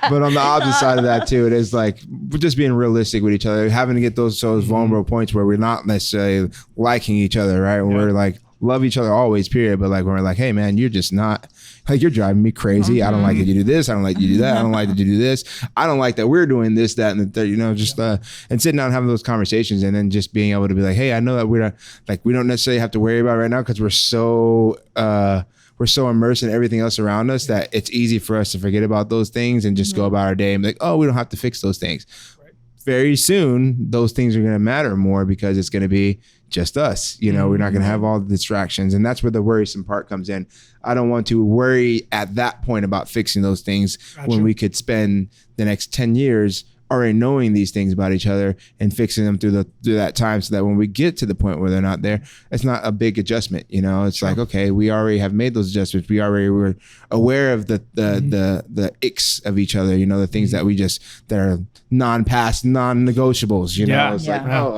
A: But on the opposite side of that too, it is like we're just being realistic with each other, having to get those vulnerable points where we're not necessarily liking each other, right? When we're like love each other always, period. But like when we're like, hey man, you're just not like you're driving me crazy. I don't like that you do this. I don't like you do that. I don't like that you do this. I don't like that we're doing this, that, and the third. You know, just and sitting down and having those conversations, and then just being able to be like, hey, I know that we're not like we don't necessarily have to worry about it right now because we're so immersed in everything else around us that it's easy for us to forget about those things and just go about our day and be like, oh, we don't have to fix those things. Very soon, those things are going to matter more because it's going to be just us. You know, we're not going to have all the distractions. And that's where the worrisome part comes in. I don't want to worry at that point about fixing those things when we could spend the next 10 years already knowing these things about each other and fixing them through that time so that when we get to the point where they're not there, it's not a big adjustment. You know, it's like, okay, we already have made those adjustments. We already were aware of the icks of each other, you know, the things that that are non-negotiables, you know, it's like, oh,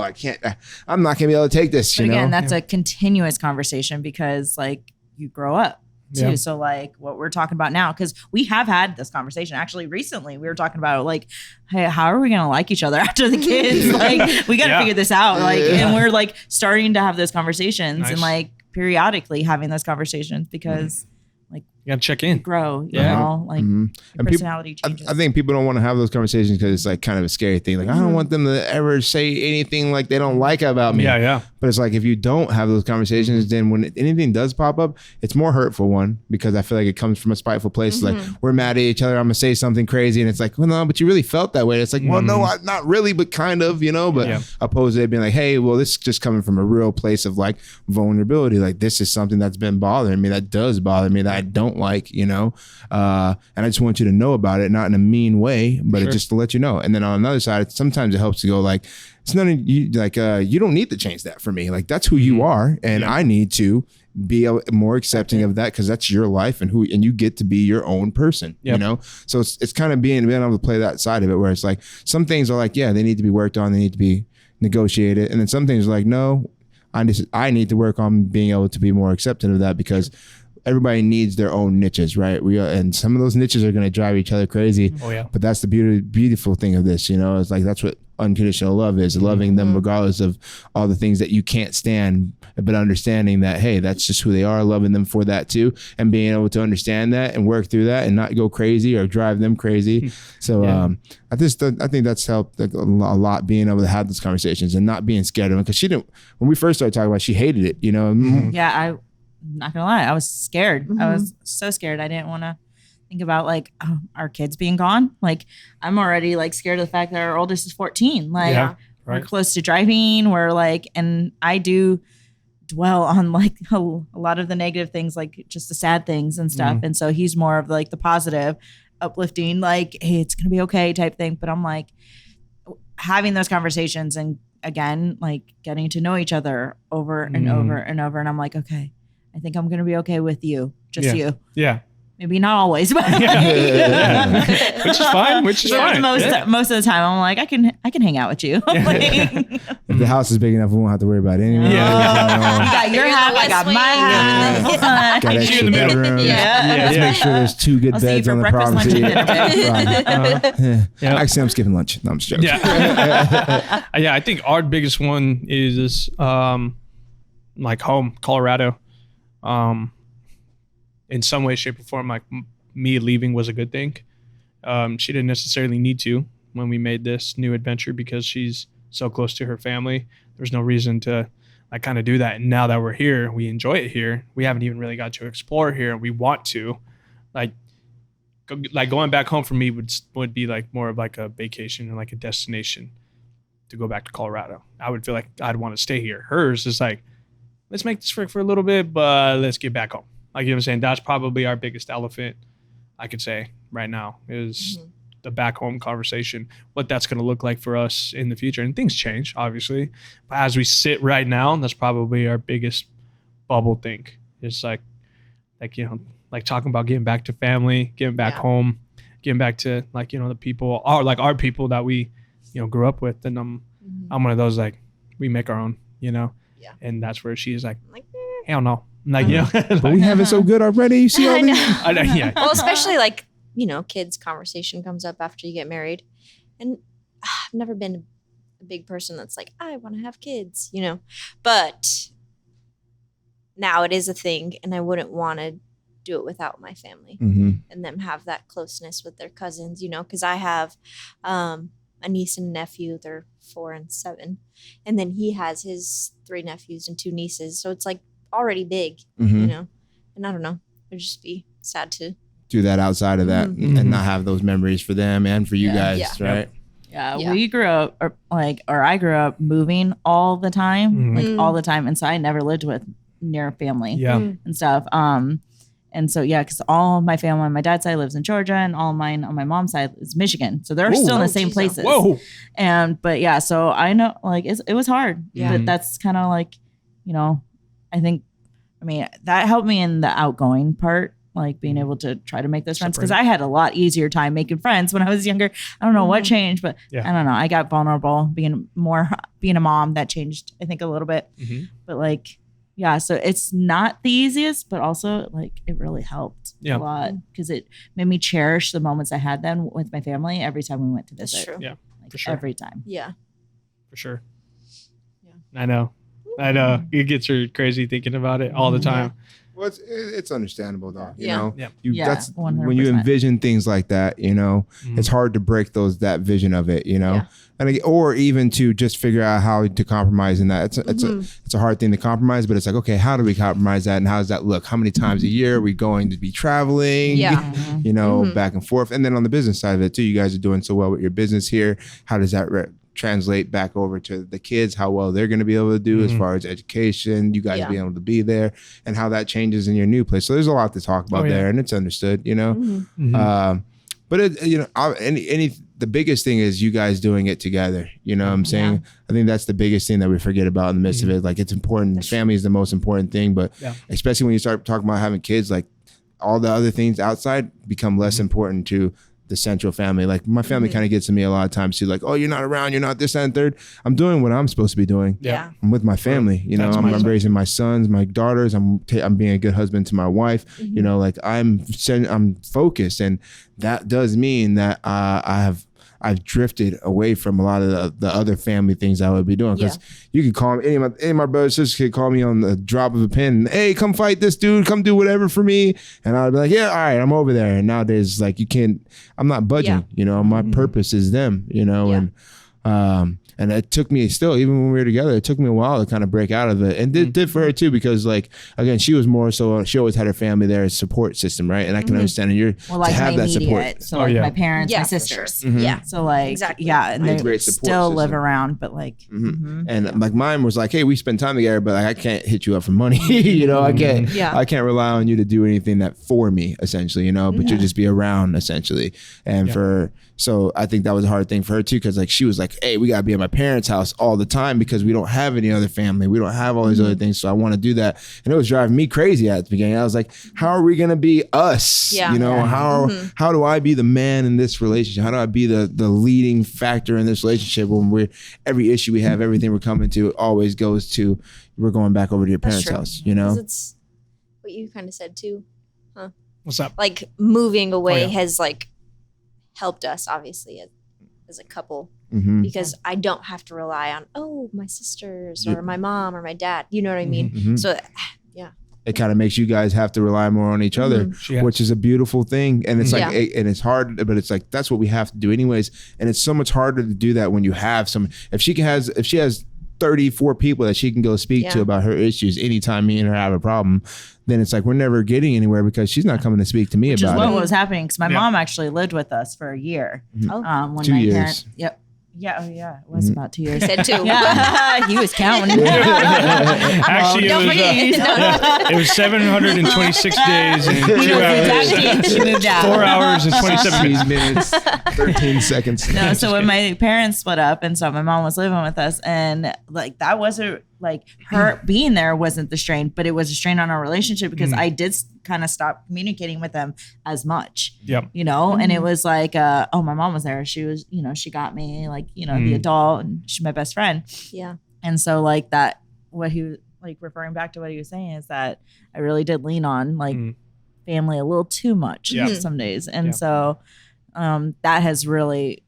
A: I'm not gonna be able to take this,
C: but
A: you
C: again,
A: know?
C: that's a continuous conversation because like you grow up too.
B: Yeah.
C: So like what we're talking about now, because we have had this conversation actually recently. We were talking about like, hey, how are we gonna like each other after the kids? Like we gotta figure this out. Like, and we're like starting to have those conversations and like periodically having those conversations because
B: You gotta check in.
C: grow, you know, like your
A: And
C: personality changes.
A: I think people don't want to have those conversations because it's like kind of a scary thing. Like I don't want them to ever say anything like they don't like about me.
B: Yeah.
A: But But it's like, if you don't have those conversations, then when anything does pop up, it's more hurtful, one, because I feel like it comes from a spiteful place. Like, we're mad at each other, I'm gonna say something crazy, and it's like, well, no, but you really felt that way. It's like, well, no, not really, but kind of, but opposed to it being like, hey, well, this is just coming from a real place of like vulnerability. Like, this is something that's been bothering me, that does bother me, that I don't like, and I just want you to know about it, not in a mean way, but it just to let you know. And then on another side, sometimes it helps to go like, it's none of you, like, you don't need to change that for me. Like, that's who you are, and I need to be more accepting of that, because that's your life, and you get to be your own person. So it's kind of being able to play that side of it, where it's like, some things are like, yeah, they need to be worked on, they need to be negotiated, and then some things are like, no, I need to work on being able to be more accepting of that, because everybody needs their own niches, right? And some of those niches are going to drive each other crazy. Oh yeah. But that's the beautiful thing of this, it's like, that's what unconditional love is, loving them regardless of all the things that you can't stand, but understanding that, hey, that's just who they are, loving them for that too, and being able to understand that and work through that and not go crazy or drive them crazy. So I think that's helped a lot, being able to have those conversations and not being scared of them, because when we first started talking about it, she hated it,
C: Yeah, I'm not gonna lie, I was scared. I was so scared. I didn't want to think about like our kids being gone. Like, I'm already like scared of the fact that our oldest is 14. Like, we're close to driving. We're like, and I do dwell on like a lot of the negative things, like just the sad things and stuff. And so he's more of like the positive, uplifting, like, hey, it's gonna be okay type thing. But I'm like, having those conversations and again, like getting to know each other over and over and over. And I'm like, okay, I think I'm gonna be okay with you, just you. Yeah. Maybe not always, but
B: which is fine. Which is fine.
C: Most of the time, I'm like, I can hang out with you.
A: If the house is big enough, we won't have to worry about it anymore.
C: You got your house, I got my house.
A: Got extra bedrooms. Let's make sure there's 2 good beds on the property. Actually, I'm skipping lunch. No, I'm just joking.
B: I think our biggest one is like home, Colorado. In some way, shape, or form, like me leaving was a good thing. She didn't necessarily need to when we made this new adventure, because she's so close to her family. There's no reason to like kind of do that. And now that we're here, we enjoy it here. We haven't even really got to explore here. We want to, like going back home for me would be like more of like a vacation and like a destination to go back to Colorado. I would feel like I'd want to stay here. Hers is like, let's make this work for a little bit, but let's get back home. Like, you know what I'm saying? That's probably our biggest elephant, I could say, right now, is the back home conversation, what that's going to look like for us in the future. And things change, obviously. But as we sit right now, that's probably our biggest bubble thing. It's like talking about getting back to family, getting back home, getting back to like, the people, or like our people that we, grew up with. And I'm one of those, like, we make our own, and that's where she is like hell no. Like,
A: but we have it so good already. You see all these?
D: Yeah. Well, especially like, kids conversation comes up after you get married. And I've never been a big person that's like, I want to have kids, but now it is a thing, and I wouldn't want to do it without my family and them have that closeness with their cousins, because I have a niece and a nephew. They're 4 and 7. And then he has his 3 nephews and 2 nieces. So it's like already big, and I don't know, it'd just be sad to
A: do that outside of that and not have those memories for them and for you guys, right?
C: We grew up I grew up moving all the time, all the time, and so I never lived with near family and stuff. And so because all my family on my dad's side lives in Georgia, and all mine on my mom's side is Michigan, so they're still in the same places. So I know, like, it was hard, but that's kind of like, I mean, that helped me in the outgoing part, like being able to try to make those friends, because I had a lot easier time making friends when I was younger. I don't know what changed, but I don't know. I got vulnerable being a mom. That changed, I think, a little bit. But like, so it's not the easiest, but also like it really helped a lot, because it made me cherish the moments I had then with my family every time we went to visit.
D: That's true.
B: Yeah,
C: like,
B: for sure.
C: Every time.
D: Yeah,
B: for sure. Yeah, I know. It gets her crazy thinking about it all the time.
A: Well, it's understandable though. You
D: Yeah.
A: know,
B: Yeah.
A: that's
C: 100%.
A: when you envision things like that. You know, it's hard to break that vision of it. You know,
D: Yeah.
A: or even to just figure out how to compromise in that. It's a hard thing to compromise, but it's like, okay, how do we compromise that, and how does that look? How many times a year are we going to be traveling?
D: Yeah.
A: You know, back and forth, and then on the business side of it too, you guys are doing so well with your business here. How does that translate back over to the kids, how well they're going to be able to do as far as education, you guys being able to be there, and how that changes in your new place. So there's a lot to talk about there, and it's understood, you know. But the biggest thing is you guys doing it together. You know what I'm saying? I think that's the biggest thing that we forget about in the midst of it. Like, it's important. Family is the most important thing, but especially when you start talking about having kids, like all the other things outside become less important to the central family. Like, my family kind of gets to me a lot of times too, like, oh, you're not around, you're not this, that, and third. I'm doing what I'm supposed to be doing.
D: Yeah.
A: I'm with my family, you know. I'm raising my sons, my daughters. I'm being a good husband to my wife. You know, like I'm focused, and that does mean that I've drifted away from a lot of the other family things I would be doing. Because you could call me, any of my brothers and sisters could call me on the drop of a pen. Hey, come fight this dude. Come do whatever for me. And I'd be like, yeah, all right, I'm over there. And nowadays, like, I'm not budging. You know, my purpose is them. You know, and it took me still, even when we were together, it took me a while to kind of break out of it. And it did for her too, because, like, again, she was more so, she always had her family there as a support system, right? And I can understand, and
C: like,
A: to have
C: my
A: that
C: immediate,
A: support.
C: so like my parents, my
D: for sure.
C: sisters.
D: Yeah.
C: So like,
D: Exactly.
C: and they
A: Great support
C: still live
A: system.
C: around, but like,
A: And like, mine was like, hey, we spend time together, but like, I can't hit you up for money. You know, I can't rely on you to do anything that for me, essentially, you know, but you just be around, essentially. And so I think that was a hard thing for her too, because like, she was like, hey, we gotta be at my parents' house all the time because we don't have any other family. We don't have all these other things. So I want to do that. And it was driving me crazy at the beginning. I was like, how are we gonna be us?
D: Yeah.
A: You know, how do I be the man in this relationship? How do I be the leading factor in this relationship when every issue we have, everything we're coming to always goes to, we're going back over to your parents' house, you know?
D: 'Cause it's what you kind of said too.
B: What's up?
D: Like, moving away has like helped us, obviously, as a couple, because I don't have to rely on, my sisters or my mom or my dad. You know what I mean? So,
A: it kind of makes you guys have to rely more on each other, which is a beautiful thing. And it's like, and it's hard, but it's like, that's what we have to do anyways. And it's so much harder to do that when you have if she has 34 people that she can go speak to about her issues anytime me and her have a problem, then it's like, we're never getting anywhere because she's not coming to speak to me
C: which
A: about
C: is
A: it.
C: what was happening, because my mom actually lived with us for a year. When
A: 2
C: my
A: years.
C: parents, it was about 2 years.
D: he said two.
C: Yeah, he was counting.
B: Actually, it was 726 days and 2 hours.
C: She moved out.
B: 4 hours and 27 minutes.
A: 13 seconds.
C: No, so when my parents split up, and so my mom was living with us, and like, that wasn't like, her being there wasn't the strain, but it was a strain on our relationship because I did kind of stop communicating with them as much.
B: Yep.
C: You know, and it was like, my mom was there. She was, you know, she got me, like, you know, the adult, and she's my best friend.
D: Yeah.
C: And so like that, what he was like referring back to what he was saying is that I really did lean on like family a little too much some days. And so that has really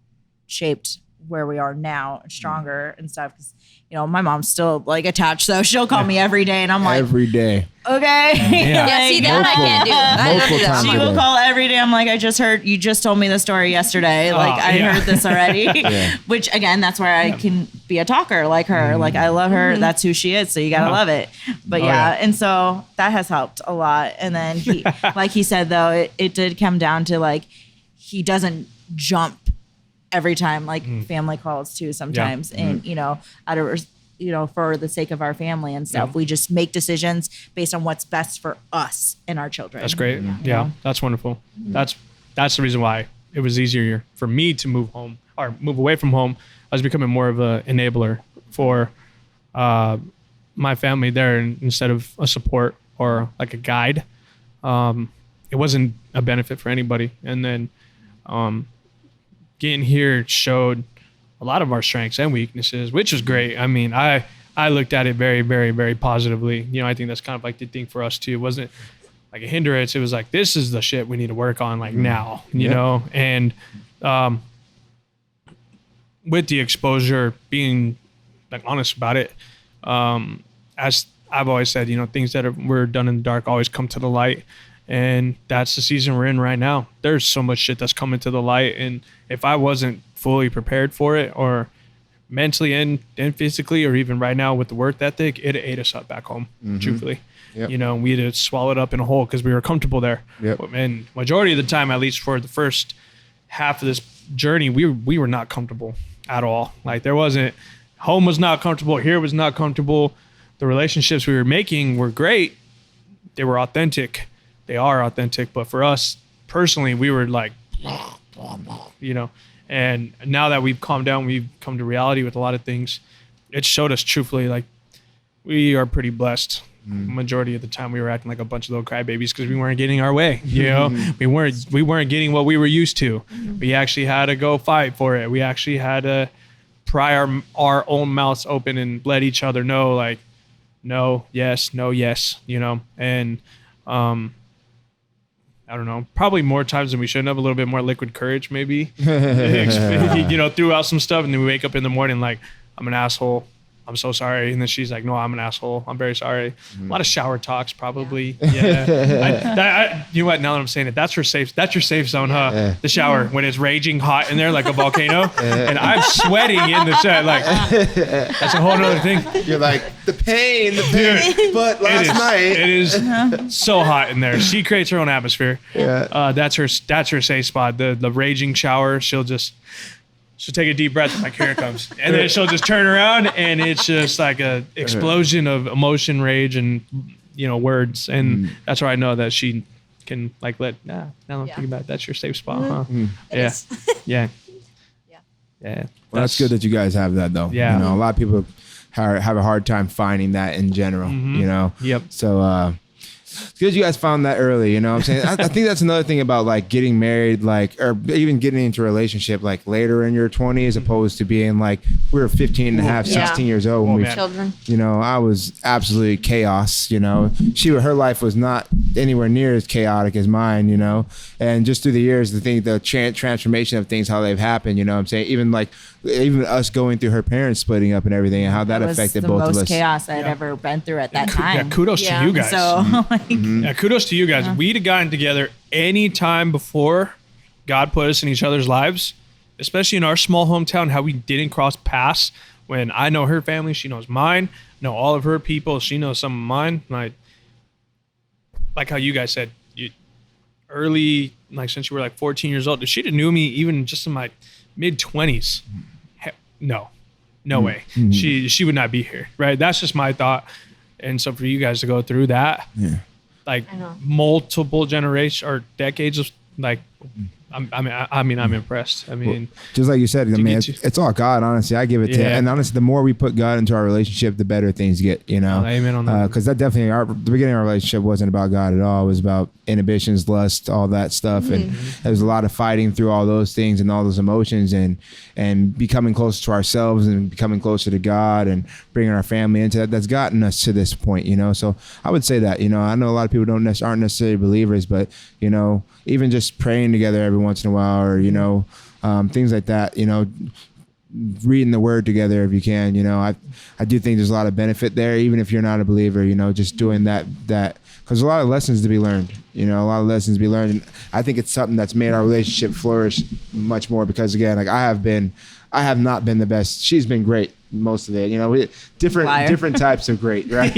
C: shaped where we are now, stronger and stuff. Cause you know, my mom's still like attached, so she'll call me every day, and I'm like,
A: every day.
C: Okay.
D: See, that I can't do. I don't do that.
C: She will call every day. I'm like, I just heard, you just told me the story yesterday. Like, I heard this already. Which, again, that's where I can be a talker like her. Like, I love her. That's who she is. So you got to love it. But and so that has helped a lot. And then he, like he said, though, it did come down to like, he doesn't jump every time, like family calls too sometimes. And, you know, out of, you know, for the sake of our family and stuff, we just make decisions based on what's best for us and our children.
B: That's great. Yeah, that's wonderful. That's the reason why it was easier for me to move home or move away from home. I was becoming more of an enabler for my family there instead of a support or like a guide. It wasn't a benefit for anybody. And then getting here showed a lot of our strengths and weaknesses, which was great. I mean, I looked at it very, very, very positively. You know, I think that's kind of like the thing for us too. It wasn't like a hindrance. It was like, this is the shit we need to work on like now, you know? And with the exposure, being like honest about it, as I've always said, things that were done in the dark always come to the light. And that's the season we're in right now. There's so much shit that's coming to the light. And if I wasn't fully prepared for it, or mentally and physically, or even right now with the work ethic, it ate us up back home, truthfully.
A: Yep.
B: We had to swallow it up in a hole because we were comfortable there.
A: Yep.
B: And majority of the time, at least for the first half of this journey, we were not comfortable at all. Like home was not comfortable. Here was not comfortable. The relationships we were making were great. They were authentic. They are authentic. But for us personally, we were like, and now that we've calmed down, we've come to reality with a lot of things. It showed us truthfully, like, we are pretty blessed. Majority of the time we were acting like a bunch of little crybabies because we weren't getting our way. We weren't getting what we were used to. We actually had to go fight for it. We actually had to pry our own mouths open and let each other know, like, no, yes, no, yes, and I don't know, probably more times than we shouldn't have, a little bit more liquid courage maybe. Threw out some stuff, and then we wake up in the morning like, I'm an asshole, I'm so sorry. And then she's like, no, I'm an asshole, I'm very sorry. A lot of shower talks probably. You know what, now that I'm saying it, that's your safe zone, huh? The shower, when it's raging hot in there like a volcano, and I'm sweating in the set, like, that's a whole nother thing.
A: You're like, the pain. But last night
B: it is so hot in there. She creates her own atmosphere. That's her safe spot. The raging shower, she'll take a deep breath, like, here it comes, and then she'll just turn around, and it's just like a explosion of emotion, rage, and words, and that's where I know that she can, like, now I'm thinking about it, that's your safe spot, huh? Yeah. Well,
A: that's good that you guys have that, though. A lot of people have a hard time finding that in general.
B: Yep.
A: So it's good you guys found that early, you know what I'm saying? I think that's another thing about, like, getting married, like, or even getting into a relationship, like, later in your 20s, opposed to being, like, we were 15 and a half, 16 years old when we,
D: children.
A: I was absolutely chaos, her life was not anywhere near as chaotic as mine, and just through the years, the transformation of things, how they've happened, I'm saying? Even us going through her parents splitting up and everything, and how that affected both of us.
C: The most chaos I'd ever been through at that time.
B: Yeah, kudos to you guys.
C: So,
B: yeah, kudos to you guys. We'd have gotten together any time before God put us in each other's lives, especially in our small hometown, how we didn't cross paths. When I know her family, she knows mine. Know all of her people, she knows some of mine. Like how you guys said, early, like, since you were like 14 years old, if she'd have knew me even just in my mid-20s, no way. She would not be here, right? That's just my thought. And so for you guys to go through that, like, multiple generations or decades of, like, I'm impressed. I mean,
A: just like you said, it's all God. Honestly, I give it to him. And honestly, the more we put God into our relationship, the better things get.
B: Amen on that.
A: Because that definitely, the beginning of our relationship wasn't about God at all. It was about inhibitions, lust, all that stuff, and there was a lot of fighting through all those things and all those emotions, and becoming closer to ourselves and becoming closer to God and bringing our family into that. That's gotten us to this point. So I would say that. I know a lot of people aren't necessarily believers, but even just praying together every once in a while, or things like that, reading the word together if you can, I do think there's a lot of benefit there, even if you're not a believer, just doing that because a lot of lessons to be learned, and I think it's something that's made our relationship flourish much more, because again, like, I have not been the best. She's been great most of it, different types of great, right?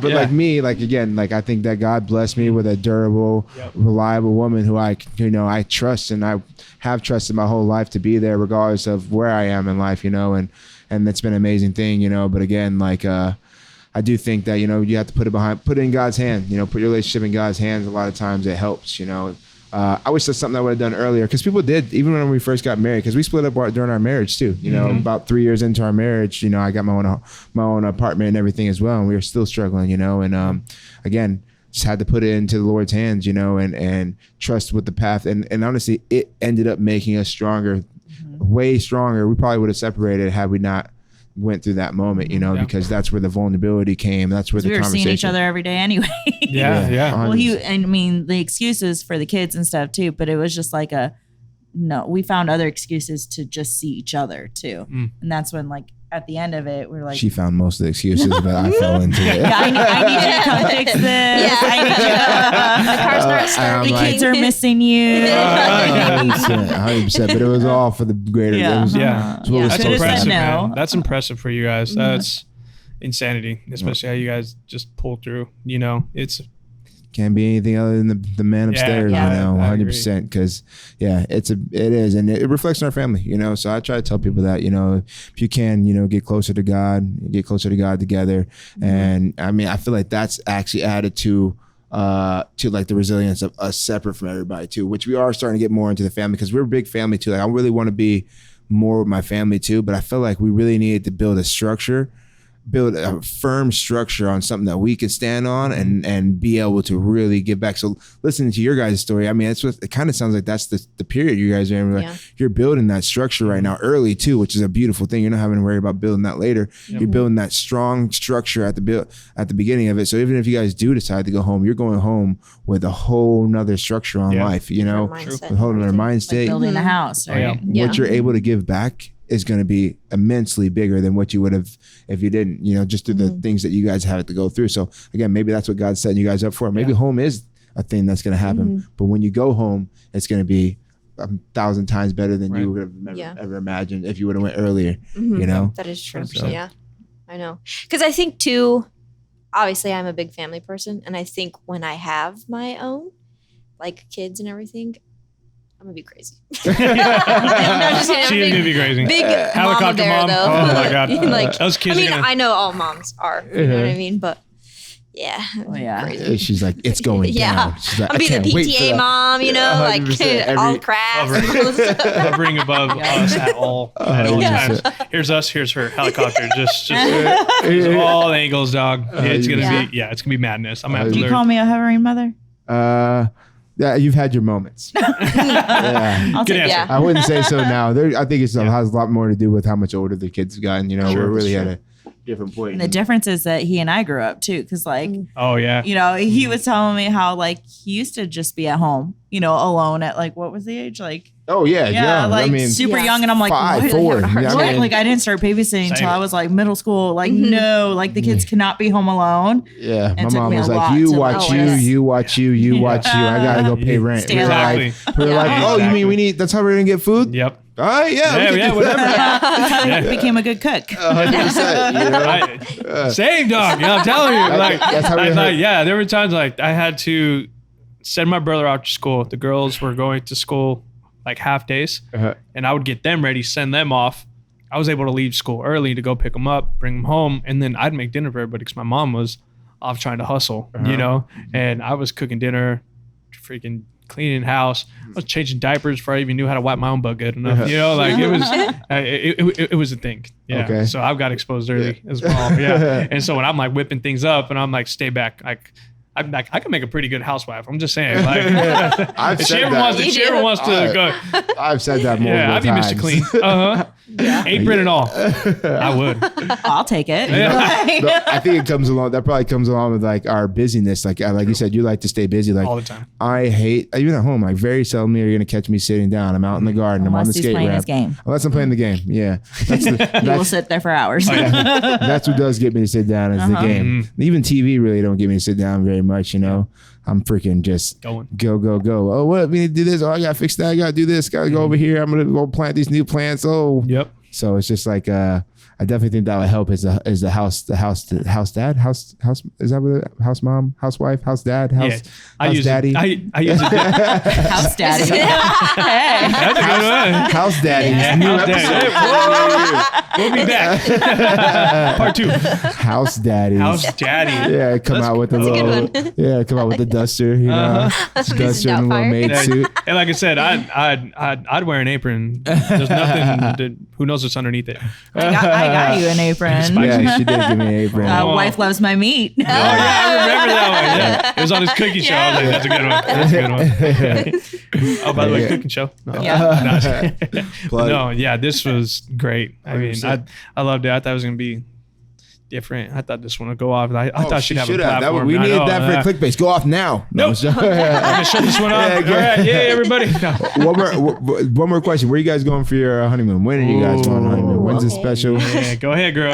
A: Like me, like, again, like, I think that God blessed me with a durable, reliable woman who I trust, and I have trusted my whole life to be there regardless of where I am in life, and that's been an amazing thing, but again, like, I do think that, you have to put it in God's hand, put your relationship in God's hands. A lot of times it helps, I wish that's something I would have done earlier, because people did, even when we first got married, because we split up during our marriage too. About 3 years into our marriage, I got my own apartment and everything as well, and we were still struggling, and again, just had to put it into the Lord's hands, and trust with the path, and honestly, it ended up making us stronger, way stronger. We probably would have separated had we not went through that moment, because that's where the vulnerability came. That's where the conversation. We were seeing
C: each other every day anyway. Well, the excuses for the kids and stuff too, but it was just like we found other excuses to just see each other too. And that's when, like, at the end of it, we're like,
A: She found most of the excuses, but I fell into it.
C: I need you to come fix this.
D: Yeah.
C: I need you
D: The car's not
C: to,
D: starting.
C: the kids are missing you.
A: 100%, but it was all for the greater.
C: Yeah.
A: It was,
B: Yeah.
A: it's what was
B: That's
C: Could've
A: supposed to
C: said
B: impressive,
A: happen.
C: no.
B: man. That's impressive for you guys. That's insanity, especially how you guys just pull through. You know, it's
A: Can't be anything other than the man upstairs,
C: Yeah.
A: you know,
B: I agree.
A: 100%. Because it is, and it reflects on our family, you know. So I try to tell people that, you know, if you can, you know, get closer to God together. And I mean, I feel like that's actually added to like the resilience of us separate from everybody too, which we are starting to get more into the family because we're a big family too. Like I really want to be more with my family too, but I feel like we really needed to build a firm structure on something that we could stand on and be able to really give back. So listening to your guys' story, I mean, that's what it kind of sounds like. That's the period you guys are in. Like,
D: Yeah.
A: you're building that structure right now early too, which is a beautiful thing. You're not having to worry about building that later. You're building that strong structure at the beginning of it. So even if you guys do decide to go home, you're going home with a whole nother structure on life, you know,
D: Mindset
A: with a whole other mind
C: Like
A: state.
C: building a house, right?
B: yeah.
D: Yeah.
A: What you're able to give back is going to be immensely bigger than what you would have if you didn't, you know, just through the things that you guys had to go through. So again, maybe that's what God's setting you guys up for. Maybe home is a thing that's going to happen, but when you go home, it's going to be 1,000 times better than you would have ever imagined if you would have went earlier, you know?
D: That is true.
B: 100%.
D: Yeah, I know. Because I think too, obviously I'm a big family person. And I think when I have my own, like kids and everything, I'm going to be crazy.
B: She is gonna be crazy.
D: Big mama
B: Helicopter
D: bear,
B: mom.
D: though.
B: Oh my god.
D: Like,
B: Those kids
D: I mean,
B: are gonna.
D: I know all moms are. You know what I mean? But yeah.
C: Oh, yeah.
D: Crazy.
A: She's like, it's going
D: Yeah.
A: down. She's like,
D: I'll
A: I
D: be the
A: can't wait for
D: PTA
A: that.
D: mom, you know, like
A: 100%.
D: all crafts.
B: Hovering above us at all times. Here's us. Here's her helicopter. Just all angles, dog. It's gonna be it's gonna be madness. I'm gonna have
C: Do
B: to
C: you
B: learn.
C: call me a hovering mother?
A: Yeah, you've had your moments. Yeah.
C: I'll
B: Good
C: take
B: answer.
A: I wouldn't say so now. I think it has a lot more to do with how much older the kids have gotten. You know, we're really at a different point.
C: And the difference is that he and I grew up too, because like,
B: Oh yeah.
C: you know, he was telling me how like he used to just be at home, you know, alone at like, what was the age? Like,
A: oh yeah, young.
C: like
A: I mean,
C: super
D: Yeah.
C: young. And I'm like,
A: 5,
C: what?
A: 4.
C: What?
A: Yeah, I mean-
C: Like I didn't start babysitting until
B: Same.
C: I was like middle school. Like, no, like the kids cannot be home alone.
A: yeah.
C: It
A: My
C: took
A: mom
C: me a
A: was
C: lot
A: like, you
C: to
A: watch
C: realize.
A: you watch you, you watch you. I gotta go pay rent.
C: Stay
A: We're
C: alive.
A: like, we're like,
C: Yeah.
A: oh, you mean we need? That's how we're gonna get food?
B: Yep.
A: All right, yeah, we can do
B: whatever.
C: That's how
B: Yeah.
C: he became a good cook.
A: 100%, you know?
B: Same dog. Yeah, I'm telling you. Like,
A: That's how we
B: like, yeah, there were times like I had to send my brother out to school. The girls were going to school like half days, and I would get them ready, send them off. I was able to leave school early to go pick them up, bring them home, and then I'd make dinner for everybody because my mom was off trying to hustle, you know, and I was cooking dinner, freaking cleaning house. I was changing diapers before I even knew how to wipe my own butt good enough. You know, like it was, it was a thing. Yeah.
A: Okay.
B: So I've got exposed early as well. Yeah. And so when I'm like whipping things up and I'm like, stay back, like, I'm like, I can make a pretty good housewife. I'm just saying. Like,
A: I've
B: if she
A: said
B: ever
A: that.
B: wants, if she ever wants to go,
A: I've said that multiple
B: yeah, I'd be
A: times.
B: Mr. Clean. Apron and all. I would.
C: I'll take it.
A: But I think it comes along. That probably comes along with like our busyness. Like you said, you like to stay busy. Like
B: All the time.
A: I hate even at home. Like very seldomly are you gonna catch me sitting down. I'm out in the garden. I'm on
C: Unless
A: the
C: he's
A: skate
C: playing
A: ramp.
C: his game.
A: Unless I'm playing the game. Yeah, that's
C: He will
A: that's,
C: sit there for hours.
A: that's what does get me to sit down is the game. Even TV really don't get me to sit down very much. You know, I'm freaking just
B: Going.
A: go. Oh, what we need to do this. Oh, I gotta fix that. I gotta do this. Gotta go over here. I'm gonna go plant these new plants. Oh,
B: Yep.
A: So it's just like I definitely think that would help. Is the house dad house is that what it, house mom housewife house dad house
B: Yeah. I
A: house
B: use
A: daddy
B: it. I use it.
C: House daddy. Hey.
B: That's a good one.
A: house daddy
B: Yeah,
A: new
B: house daddy.
A: episode.
B: We'll be back. Part 2.
A: House daddy
B: House daddy.
A: yeah come out with a little come out with the duster you know duster and a little maid
B: Yeah,
A: suit.
B: and like I said, I'd wear an apron. There's nothing. Who knows what's underneath it?
C: I got you an apron.
A: Yeah, she did give me an apron.
C: Wife loves my meat.
B: Oh yeah, I remember that one. Yeah. It was on his cooking show. I was like, that's a good one. That's a good one. Oh, by the way, cooking show. No.
C: Yeah.
B: No, yeah, this was great. I mean, I loved it. I thought it was gonna be different. I thought this one would go off. I thought she'd have a
A: should
B: platform.
A: We
B: I
A: needed
B: know,
A: that for clickbait. Go off now.
B: Nope. I'm gonna shut this one off.
A: Yeah,
B: All right, yeah, everybody. No.
A: One more question. Where are you guys going for your honeymoon? When are you guys going on honeymoon? When's it special?
B: Yeah, go ahead, girl.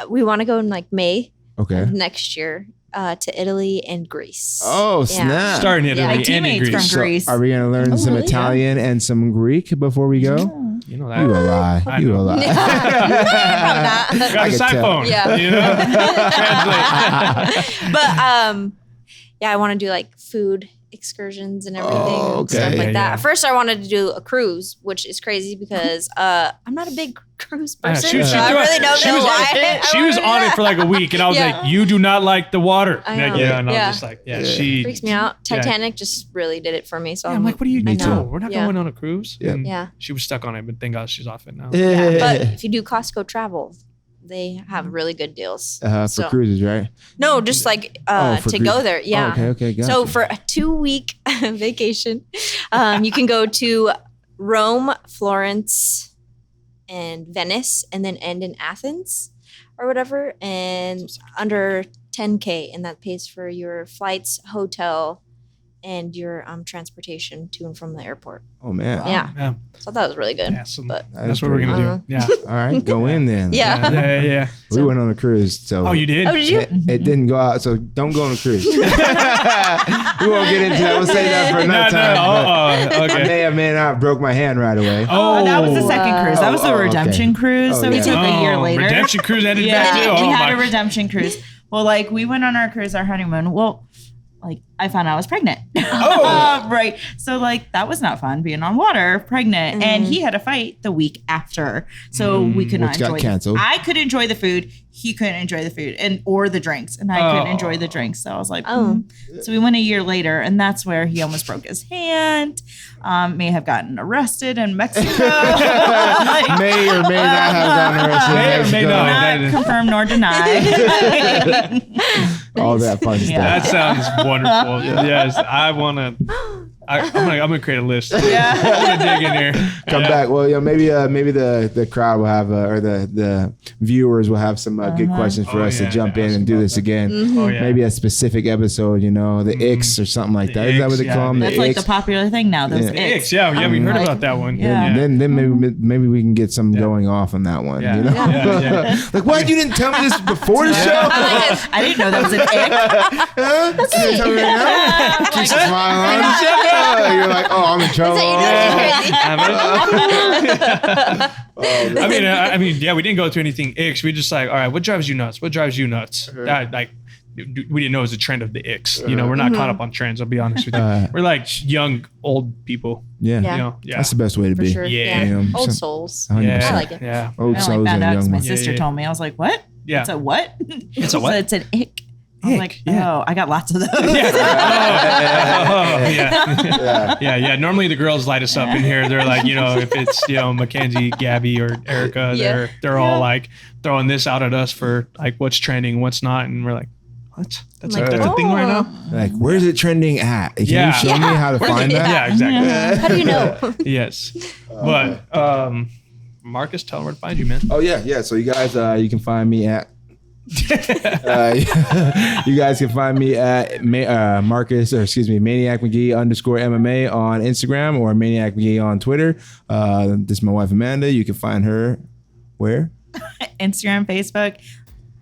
D: We want to go in like May
A: Okay.
D: of next year to Italy and Greece.
A: Oh, snap.
B: Starting Italy
C: My
B: and in
C: teammates
B: Greece.
C: from Greece.
A: Are we going to learn some
C: really?
A: Italian and some Greek before we go?
B: You know that.
A: You a lie.
B: I
A: You a
B: know.
A: lie.
D: Probably not.
B: Got a
A: can
B: side
A: tell.
B: phone.
D: Yeah.
B: You know? Translate.
D: But yeah, I want to do like food excursions and everything,
A: Oh,
D: and stuff
A: okay.
D: like
B: Yeah,
D: that.
B: yeah.
D: At first, I wanted to do a cruise, which is crazy because I'm not a big cruise person.
B: she
D: so I
B: threw it.
D: really don't
B: She
D: know
B: was-
D: why.
B: She was on it for like a week, and I was
D: Yeah.
B: like, "You do not like the water."
D: I
B: Like,
D: know.
B: yeah, and I
D: Yeah.
B: was just like, "Yeah, she."
D: Freaks me out.
B: Yeah.
D: Titanic just really did it for me. So
B: Yeah, I'm like, "What do you
A: Me
B: do?
A: too.
B: We're not
D: Yeah.
B: going on a cruise."
A: Yeah.
B: And
D: Yeah.
B: she was stuck on it, but thank God she's off it now.
D: Yeah, but if you do Costco travel, they have really good deals.
A: For
D: So-
A: cruises, right?
D: No, just like
A: for
D: to
A: cruise.
D: go there. Yeah.
A: Oh, okay, gotcha.
D: So for a 2-week vacation, you can go to Rome, Florence, and Venice, and then end in Athens or whatever, and under 10K, and that pays for your flights, hotel, and your transportation to and from the airport.
A: Oh, man.
D: Yeah.
B: Yeah,
D: So that was really good.
B: yeah. So
D: But
B: that's what we're gonna
D: Uh-huh.
B: do. Yeah.
A: All right, go in then.
D: Yeah.
B: Yeah.
A: We went on a cruise, so
B: Oh, you did?
D: Oh, did you?
A: it didn't go out, so don't go on a cruise. We won't get into that. We'll save that for another time.
B: Oh,
A: but I
B: okay.
A: may have not broke my hand right away.
B: Oh,
C: that was the second cruise. That was the
A: Oh, okay.
C: redemption cruise
A: Oh,
C: that we
A: yeah.
C: took a year later.
B: Redemption cruise ended
C: Yeah,
B: back too.
C: we
B: Oh
C: had
B: my.
C: a redemption cruise. Well, like we went on our cruise, our honeymoon. Well, like I found out I was pregnant.
B: Oh.
C: Right. So like that was not fun being on water, pregnant, and he had a fight the week after, so we could not
A: Which got
C: enjoy.
A: canceled.
C: I could enjoy the food. He couldn't enjoy the food or the drinks, and I couldn't
B: Oh.
C: enjoy the drinks. So I was like,
D: Oh.
C: So we went a year later, and that's where he almost broke his hand. May have gotten arrested in Mexico. Like,
A: May or may not have gotten arrested.
B: May or may not.
C: not confirm nor deny.
A: All that fun
C: Yeah.
B: That
A: stuff.
B: sounds wonderful. Yes, I wanna. I'm gonna create a list.
C: Yeah.
B: I'm gonna dig in here.
A: Come back. Well, maybe the crowd will have or the viewers will have some good questions for
B: Oh,
A: us
B: yeah,
A: to jump
B: to
A: in
B: ask
A: and do
B: about
A: this
B: that.
A: again.
B: Oh yeah.
A: Maybe a specific episode, the Icks or something like that. Is that what they
B: Icks,
A: call them?
B: yeah.
A: The
C: That's like the
A: Icks?
C: popular thing now. Those
A: Yeah.
C: icks.
B: Yeah, we heard
C: Like,
B: about that one.
C: yeah.
A: Then maybe we can get some going off on that one.
B: Yeah.
A: You know?
B: Yeah.
A: Like, what? You didn't tell me this before the show?
C: I didn't know that was an ick.
A: Huh? You didn't tell me right now? Keeps a smile on. You're like, oh, I'm in trouble.
D: So you know it's crazy.
B: I mean, yeah, we didn't go through anything icks. We just like, all right, what drives you nuts? What drives you nuts? That like, we didn't know it was a trend of the icks. We're not caught up on trends. I'll be honest with you. We're like young, old people.
A: Yeah.
D: Yeah.
B: You know, yeah.
A: That's the best way to
D: For
A: be.
D: sure.
B: Yeah.
D: Yeah.
A: Yeah.
D: Old souls.
A: 100%.
B: Yeah,
D: I like it.
B: Yeah.
A: Old
C: I only
A: souls
C: found
A: and
C: out because
A: young
C: my
A: ones.
C: sister
B: Yeah.
C: told me. I was like, what?
B: Yeah.
C: It's a what?
B: It's a what?
C: So it's an ick. I was
B: Ick,
C: like,
B: yeah.
C: oh, I got lots of those.
B: Yeah. Normally the girls light us up in here. They're like, if it's Mackenzie, Gabby, or Erica,
D: Yeah.
B: they're all like throwing this out at us for like what's trending, what's not, and we're like, what? That's
D: Like,
B: a thing right now.
A: Like, where's it trending at? Can
B: Yeah.
A: you show me how to find that?
B: Yeah, exactly.
D: How do you know?
B: Yes, but Marcus, tell them where to find you, man.
A: Oh yeah. So you guys, you can find me at. You guys can find me at Maniac McGee _MMA on Instagram or Maniac McGee on Twitter. This is my wife Amanda. You can find her where?
C: Instagram, Facebook.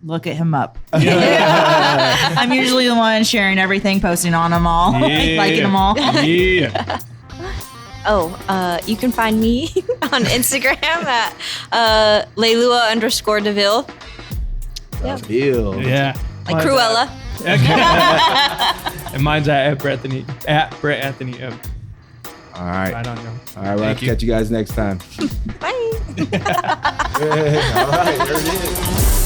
C: Look at him up.
B: Yeah.
C: I'm usually the one sharing everything, posting on them all, liking them all.
B: Yeah.
D: You can find me on Instagram at Leilua _Deville. Yep.
A: Deal.
B: Yeah.
D: Like Cruella.
B: And mine's at Brett Anthony.
A: All right.
B: Right on, yo.
A: All right. We'll have
B: Thank
A: to
B: you.
A: catch you guys next time.
D: Bye.
A: All right. There it is.